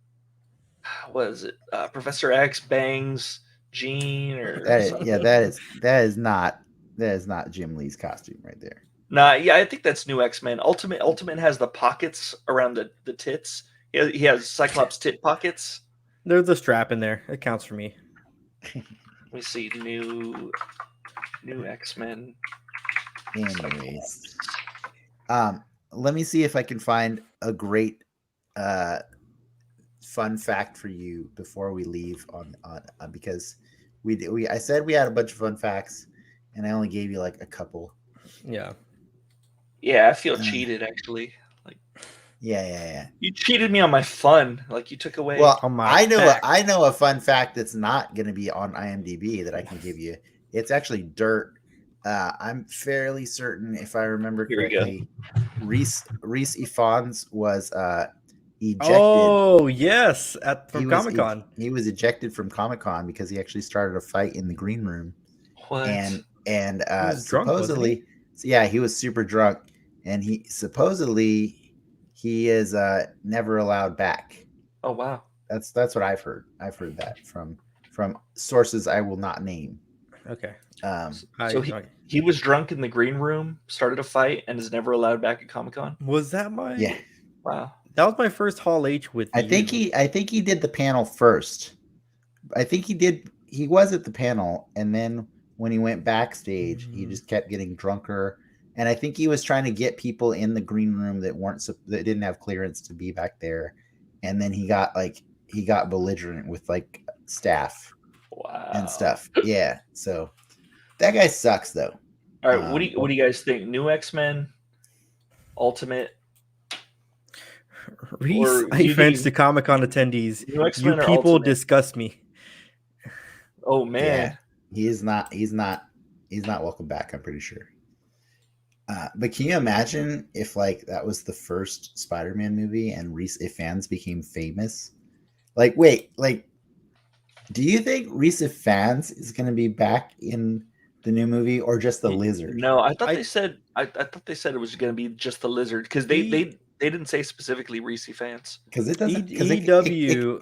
what is it? Professor X bangs Jean or that is not Jim Lee's costume right there. Nah, yeah, I think that's new X-Men. Ultimate has the pockets around the tits. He has Cyclops tit pockets. There's a strap in there. It counts for me. Let me see. New X-Men. Anyways. Let me see if I can find a great fun fact for you before we leave on because I said we had a bunch of fun facts and I only gave you like a couple. Yeah. Yeah, I feel cheated actually. Like, yeah. You cheated me on my fun. Like you took away. Well, I know a fun fact that's not going to be on IMDb that I can give you. It's actually dirt. I'm fairly certain, if I remember correctly, Reese Ifans was ejected. Oh yes, from Comic-Con. He was ejected from Comic-Con because he actually started a fight in the green room. What? And supposedly. Drunk, yeah, he was super drunk, and he is never allowed back. Oh wow, that's what I've heard. I've heard that from sources I will not name. Okay. So he was drunk in the green room, started a fight, and is never allowed back at Comic-Con. Was that my? Yeah. Wow. That was my first Hall H with. I think he did the panel first. I think he did. He was at the panel, and then when he went backstage, he just kept getting drunker. And I think he was trying to get people in the green room that didn't have clearance to be back there. And then he got belligerent with like staff. Wow. And stuff. Yeah. So that guy sucks though. All right. What do you guys think? New X-Men, Ultimate. Reese offense to Comic-Con attendees. You people Ultimate? Disgust me. Oh man. Yeah, he's not welcome back, I'm pretty sure. But can you imagine if like that was the first Spider-Man movie and Reese Ifans became famous? Like, wait, like, do you think Reese Ifans is going to be back in the new movie or just the Lizard? No, I thought they said it was going to be just the Lizard because they didn't say specifically Reese Ifans. Because it doesn't. EW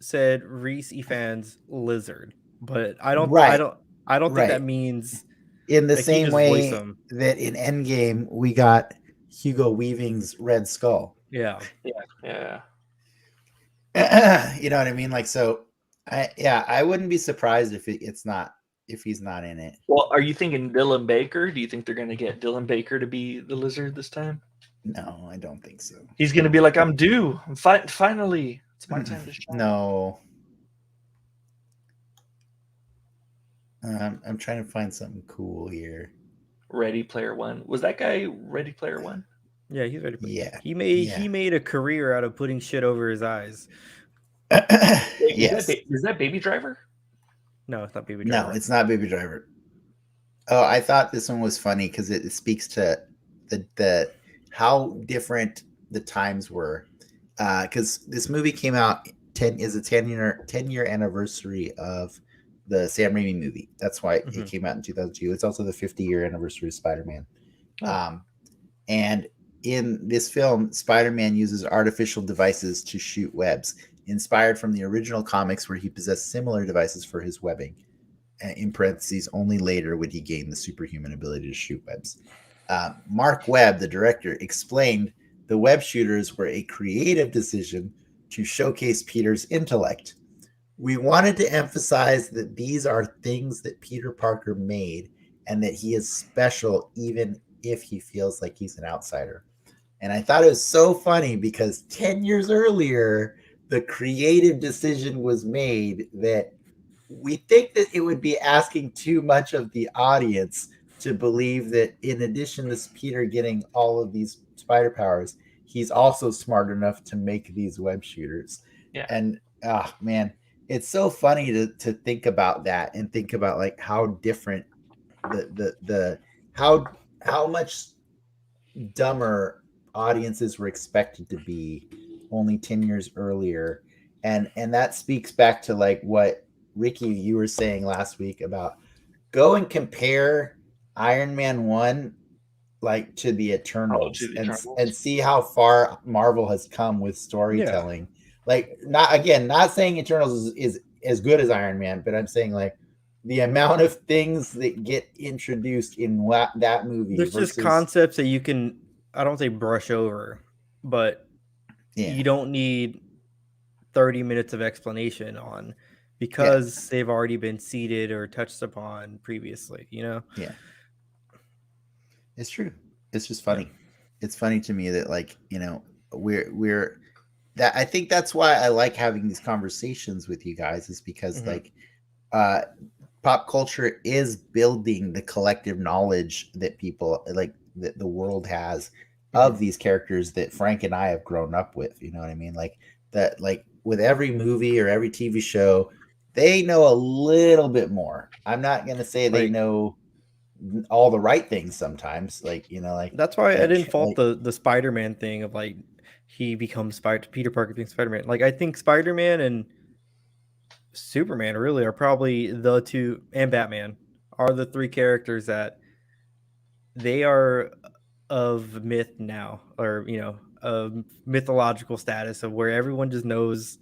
said Reese Ifans Lizard, but I don't think that means in the same way that in Endgame we got Hugo Weaving's Red Skull. Yeah. You know what I mean? Like, so I wouldn't be surprised if he's not in it. Well, are you thinking Dylan Baker? Do you think they're going to get Dylan Baker to be the Lizard this time? No, I don't think so. He's going to be like, I'm due. Finally, it's my time to shine. No. I'm trying to find something cool here. Ready Player One. Was that guy Ready Player One? Yeah, he's ready. Yeah. He made a career out of putting shit over his eyes. Yes. Is that Baby Driver? No, it's not Baby Driver. No, it's not Baby Driver. Oh, I thought this one was funny because it speaks to the how different the times were. Because this movie came out 10 year anniversary of the Sam Raimi movie. That's why it came out in 2002. It's also the 50-year anniversary of Spider-Man. Oh. And in this film, Spider-Man uses artificial devices to shoot webs, inspired from the original comics where he possessed similar devices for his webbing. In parentheses, only later would he gain the superhuman ability to shoot webs. Mark Webb, the director, explained the web shooters were a creative decision to showcase Peter's intellect. We wanted to emphasize that these are things that Peter Parker made and that he is special even if he feels like he's an outsider. And I thought it was so funny because 10 years earlier, the creative decision was made that we think that it would be asking too much of the audience to believe that in addition to Peter getting all of these spider powers, he's also smart enough to make these web shooters. Yeah. And man, it's so funny to think about that and think about like how different the how much dumber audiences were expected to be only 10 years earlier. And that speaks back to like what Ricky, you were saying last week about go and compare Iron Man 1 like to the Eternals, and see how far Marvel has come with storytelling. Yeah. Like not saying Eternals is as good as Iron Man, but I'm saying like the amount of things that get introduced in that movie. There's just concepts that you can, I don't say brush over, but you don't need 30 minutes of explanation on because they've already been seeded or touched upon previously, you know? Yeah. It's true. It's just funny. Yeah. It's funny to me that like, you know, we're that I think that's why I like having these conversations with you guys is because like pop culture is building the collective knowledge that people like that the world has of these characters that Frank and I have grown up with, you know what I mean? Like that, like with every movie or every TV show, they know a little bit more. I'm not going to say they know all the right things sometimes, like, you know, like that's why I didn't fault the Spider-Man thing of like he becomes Peter Parker being Spider-Man. Like I think Spider-Man and Superman really are probably the two, and Batman are the three characters that they are of myth now, or you know, of mythological status of where everyone just knows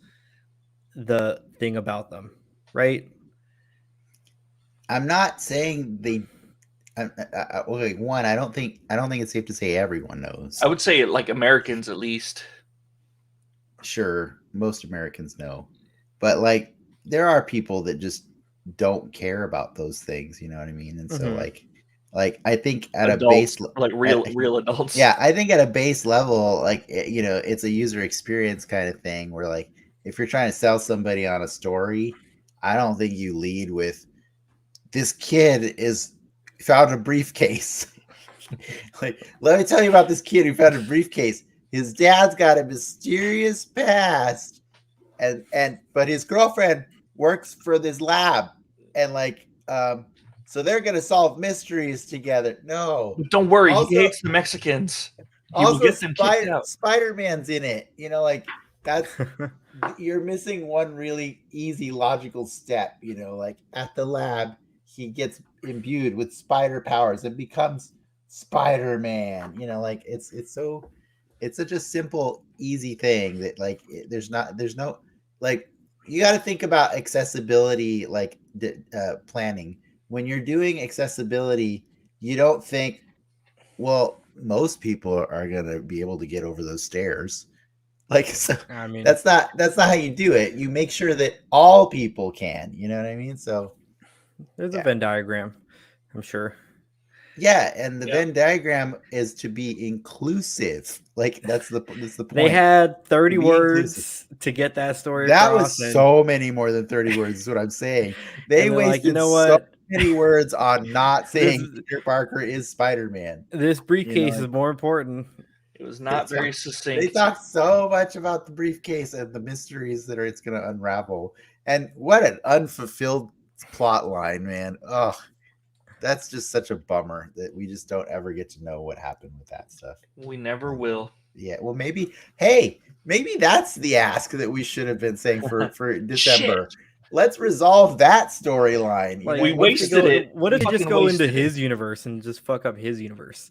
the thing about them, right? I'm not saying they. Okay, one, I don't think it's safe to say everyone knows. I would say like Americans at least. Sure, most Americans know, but like there are people that just don't care about those things. You know what I mean? And so like I think at adults, a base, like real adults. Yeah, I think at a base level, like you know, it's a user experience kind of thing where like if you're trying to sell somebody on a story, I don't think you lead with this kid is found a briefcase. Like, let me tell you about this kid who found a briefcase. His dad's got a mysterious past, but his girlfriend works for this lab, and like so they're gonna solve mysteries together. No, don't worry, he hates the Mexicans. He also, will get them kicked out. Spider-Man's in it. You know, like that's you're missing one really easy logical step. You know, like at the lab, he gets imbued with spider powers and becomes Spider-Man. You know, like it's such a simple, easy thing that like there's no like you got to think about accessibility like planning. When you're doing accessibility, you don't think, well, most people are going to be able to get over those stairs. Like, so I mean, that's not how you do it. You make sure that all people can, you know what I mean? So there's a Venn diagram, I'm sure. Yeah, and the Venn diagram is to be inclusive. Like that's the point. They had 30 words to get that story that across. Was so many more than 30 words is what I'm saying. They wasted like, you know what? many words on not saying Peter Parker is Spider-Man. This briefcase is more important. It was not very succinct. They talked so much about the briefcase and the mysteries that it's going to unravel. And what an unfulfilled plot line, man. Oh, that's just such a bummer that we just don't ever get to know what happened with that stuff. We never will. Yeah, well, maybe that's the ask that we should have been saying for December. Let's resolve that storyline. Like, we wasted it. What if they just go into his universe and just fuck up his universe?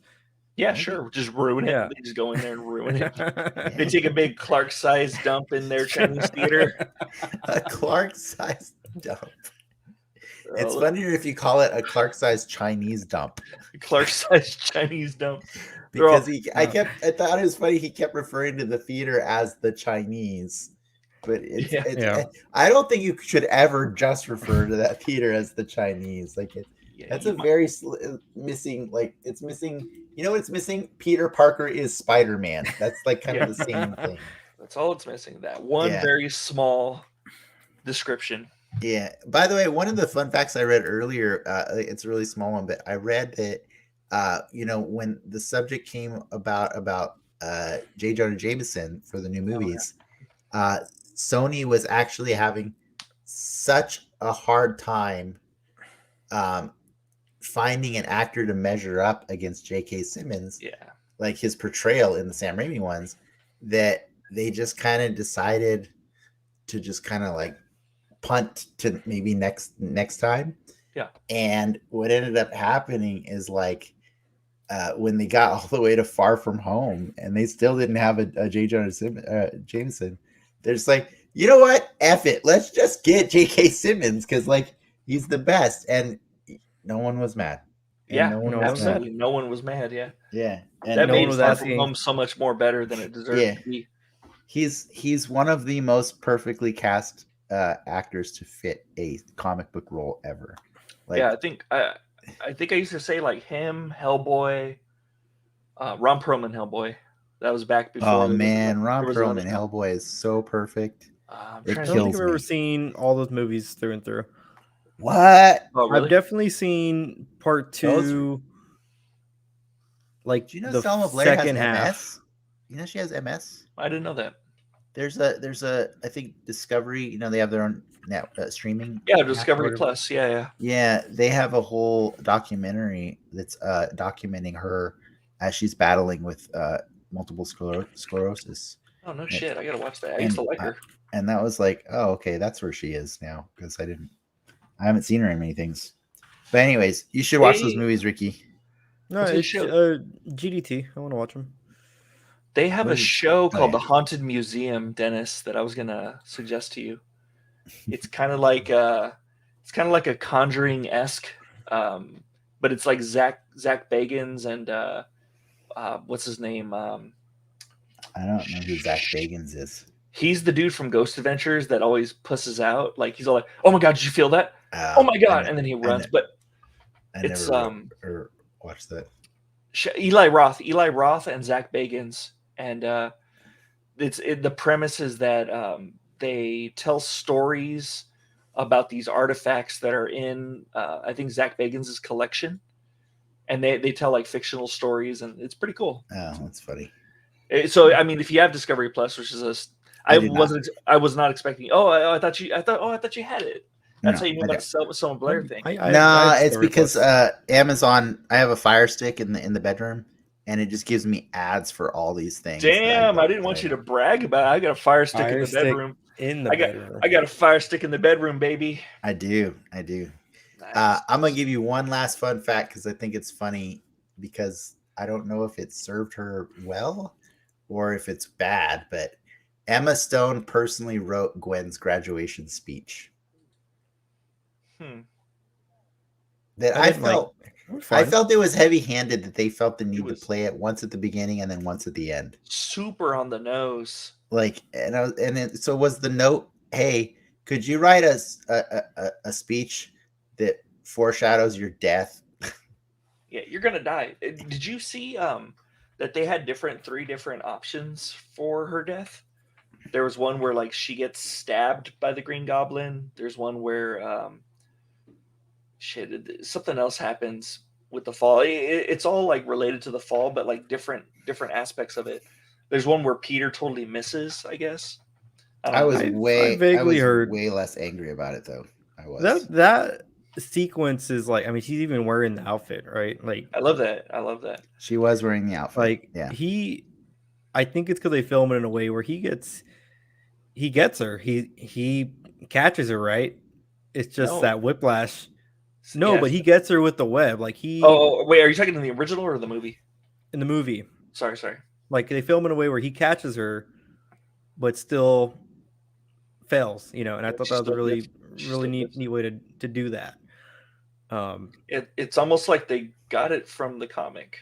Yeah, sure. Just ruin it. Yeah. They just go in there and ruin it. They take a big Clark-sized dump in their Chinese theater. A Clark-sized dump. It's funnier if you call it a Clark-sized Chinese dump. Clark-sized Chinese dump. Because I thought it was funny. He kept referring to the theater as the Chinese, but I don't think you should ever just refer to that theater as the Chinese. Like that's a very missing. Like it's missing. You know what it's missing? Peter Parker is Spider-Man. That's like kind of the same thing. That's all it's missing. That one very small description. Yeah. By the way, one of the fun facts I read earlier, it's a really small one, but I read that when the subject came about J. Jonah Jameson for the new movies, Sony was actually having such a hard time finding an actor to measure up against J.K. Simmons, like his portrayal in the Sam Raimi ones, that they just kind of decided to just kind of like punt to maybe next time. Yeah. And what ended up happening is like when they got all the way to Far From Home and they still didn't have a J. Jonah Jameson, they're just like, you know what? F it. Let's just get J.K. Simmons because like he's the best. And no one was mad. Absolutely. No one was mad. Yeah. Yeah. And that made Far From Home so much more better than it deserved to be. He's one of the most perfectly cast actors to fit a comic book role ever. Like, I think I used to say like him, Hellboy, Ron Perlman, Hellboy. That was back before. Oh man, Ron Perlman, Hellboy is so perfect. I don't think I've ever seen all those movies through and through. What? Oh, really? I've definitely seen part 2. Like, do you know the Selma Blair second has half. MS? You know she has MS. I didn't know that. There's a I think Discovery. They have their own streaming. Yeah, Discovery Plus. Yeah. They have a whole documentary that's documenting her as she's battling with multiple sclerosis. Oh no shit! I gotta watch that. I used to like her. And that was like, oh okay, that's where she is now because I haven't seen her in many things. But anyways, you should watch those movies, Ricky. No, it's GDT. I want to watch them. They have a show called The Haunted Museum, Dennis, that I was gonna suggest to you. It's kind of like a Conjuring-esque, but it's like Zach Bagans and what's his name? I don't know who Zach Bagans is. He's the dude from Ghost Adventures that always pusses out. Like he's all like, "Oh my god, did you feel that? Oh my god!" And then he runs. I never watched that. Eli Roth, and Zach Bagans, and the premise is that they tell stories about these artifacts that are in I think Zach Bagans' collection, and they tell like fictional stories, and it's pretty cool. Oh, that's funny. So I mean, if you have Discovery Plus, which is I was not expecting. I thought you had it. That's how you knew about the Selma Blair thing. It's because Amazon. I have a Fire Stick in the bedroom, and it just gives me ads for all these things. Damn, I didn't want you to brag about it. I got a Fire Stick in the bedroom. I got a Fire Stick in the bedroom, baby. I do. Nice. I'm gonna give you one last fun fact because I think it's funny because I don't know if it served her well or if it's bad, but Emma Stone personally wrote Gwen's graduation speech. That I felt it was heavy-handed that they felt the need to play it once at the beginning and then once at the end. Super on the nose. Like, so was the note, "Hey, could you write us a speech that foreshadows your death?" Yeah, you're gonna die. Did you see that they had three different options for her death? There was one where like she gets stabbed by the Green Goblin. There's one where something else happens with the fall. It's all like related to the fall, but like different aspects of it. There's one where Peter totally misses, I guess. I was vaguely heard way less angry about it though. I was. That sequence is like, I mean, she's even wearing the outfit, right? Like, I love that. She was wearing the outfit. Like, yeah. I think it's because they film it in a way where he gets her. He catches her, right? It's just that whiplash. No, Yes. but he gets her with the web. Like Oh, wait, are you talking in the original or the movie? In the movie. Sorry. Like, they film in a way where he catches her, but still fails, and I thought that was a really neat way to do that. It's almost like they got it from the comic.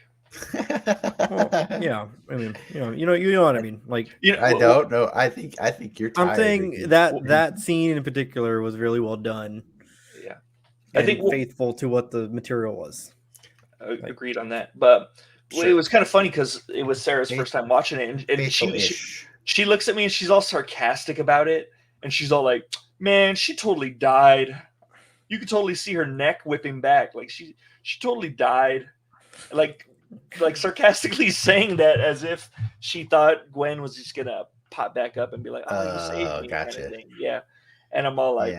Well, yeah, I mean, you know what I mean. Like, I don't know. I think you're tired. I'm saying that scene in particular was really well done. Yeah, I think faithful to what the material was. Agreed on that, but it was kind of funny because it was Sarah's first time watching it, and she looks at me and she's all sarcastic about it, and she's all like, "Man, she totally died. You could totally see her neck whipping back. Like she totally died." Like sarcastically saying that as if she thought Gwen was just gonna pop back up and be like, "Oh, you saved me," gotcha. kind of thing. Yeah, and I'm all like,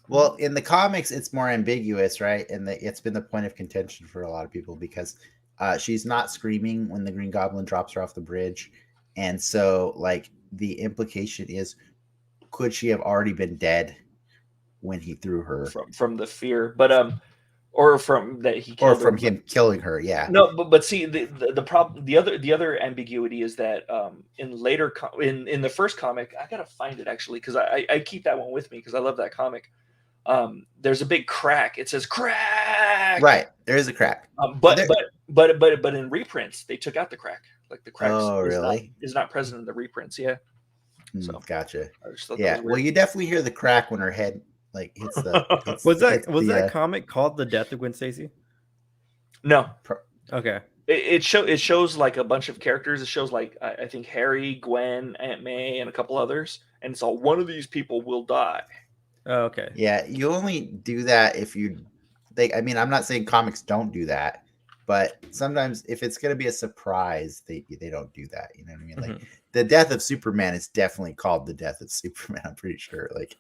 Well, in the comics, it's more ambiguous, right? And it's been the point of contention for a lot of people because she's not screaming when the Green Goblin drops her off the bridge, and so like the implication is, could she have already been dead when he threw her from the fear? But or from that he killed or from him killing her, yeah. No, but see the problem, the other ambiguity is that in later in the first comic, I gotta find it actually because I keep that one with me because I love that comic. There's a big crack. It says crack. Right, there is a crack. But in reprints they took out the crack. Like the crack is not present in the reprints. Yeah. So gotcha. Yeah. Well, you definitely hear the crack when her head like hits the. was that comic called The Death of Gwen Stacy? No. Okay. It shows like a bunch of characters. It shows like I think Harry, Gwen, Aunt May, and a couple others, and it's all one of these people will die. Oh, okay. Yeah, you only do that if you. I mean, I'm not saying comics don't do that, but sometimes if it's going to be a surprise, they don't do that. You know what I mean? Like the death of Superman is definitely called the death of Superman. I'm pretty sure, like,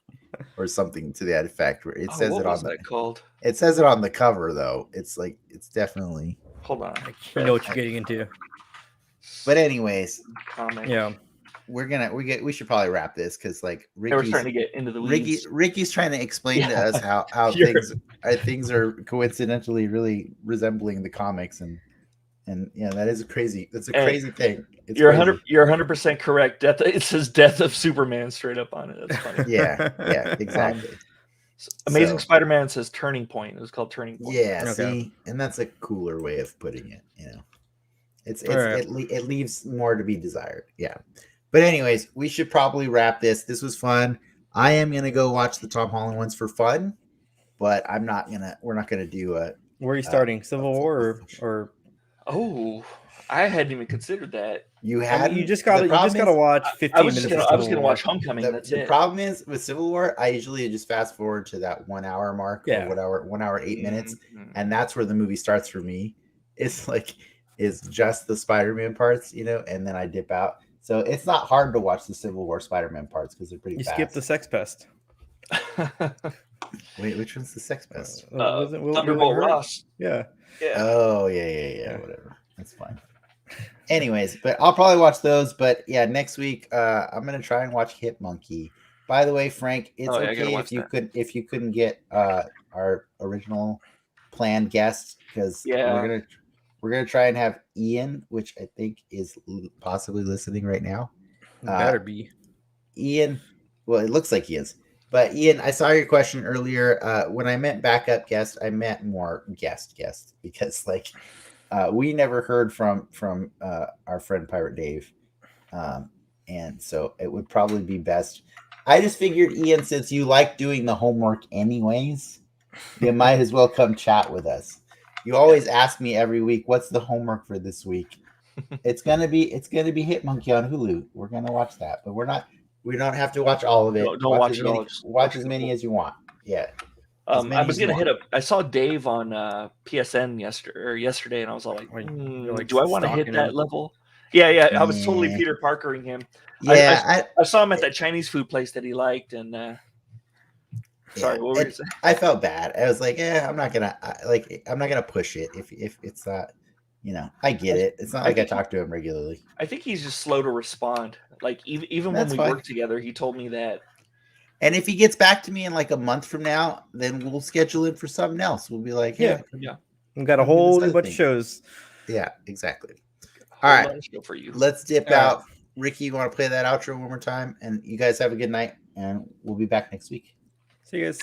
or something to that effect. Where it says what it on was that called? It says it on the cover, though. It's like it's definitely. Hold on, you know what you're getting into. But anyways, yeah, we should probably wrap this because like we're starting to get into the weeds. Ricky's trying to explain to us how things are coincidentally really resembling the comics and that is crazy. That's a crazy thing. You're 100% correct. It says Death of Superman straight up on it. That's funny. yeah, exactly. Amazing Spider-Man says Turning Point. It was called Turning Point. Yeah, see, and that's a cooler way of putting it. It leaves more to be desired. Yeah. But anyways, we should probably wrap this. This was fun. I am gonna go watch the Tom Holland ones for fun, but we're not gonna do a. Where are you starting? Civil War or? Oh, I hadn't even considered that. You had. You just gotta watch 15 minutes. I was gonna watch Homecoming. The problem is with Civil War, I usually just fast forward to that 1 hour mark. Yeah. Or 1 hour 8 minutes, and that's where the movie starts for me. It's just the Spider-Man parts, and then I dip out. So it's not hard to watch the Civil War Spider-Man parts because they're pretty fast. You skip the Sex Pest. Wait, which one's the Sex Pest? Thunderbolt Ross. Yeah. Oh, yeah. Whatever. That's fine. Anyways, but I'll probably watch those. But yeah, next week I'm gonna try and watch Hit Monkey. By the way, Frank, it's okay if you couldn't get our original planned guest because we're gonna try and have Ian, which I think is possibly listening right now. Better be. Ian, well, it looks like he is. But Ian, I saw your question earlier. When I meant backup guest, I meant more guest because we never heard from our friend Pirate Dave, and so it would probably be best. I just figured, Ian, since you like doing the homework anyways, you might as well come chat with us. You always ask me every week, "What's the homework for this week?" It's gonna be Hit Monkey on Hulu. We're gonna watch that, but we don't have to watch all of it. Don't watch it all. Watch as many as you want. Yeah. I was gonna hit up. I saw Dave on PSN yesterday, and I was all like, "Do I want to hit that level?" Yeah. I was totally Peter Parkering him. Yeah, I saw him at that Chinese food place that he liked, and sorry, what were you saying? I felt bad. I was like, I'm not gonna push it if it's not. I get it. It's not like I talk to him regularly. I think he's just slow to respond. Like even when we worked together, he told me that. And if he gets back to me in like a month from now, then we'll schedule it for something else. We'll be like, yeah. We've got a whole new bunch of shows. Yeah, exactly. All right, for you. Let's dip out. Ricky, you want to play that outro one more time? And you guys have a good night, and we'll be back next week. See you guys.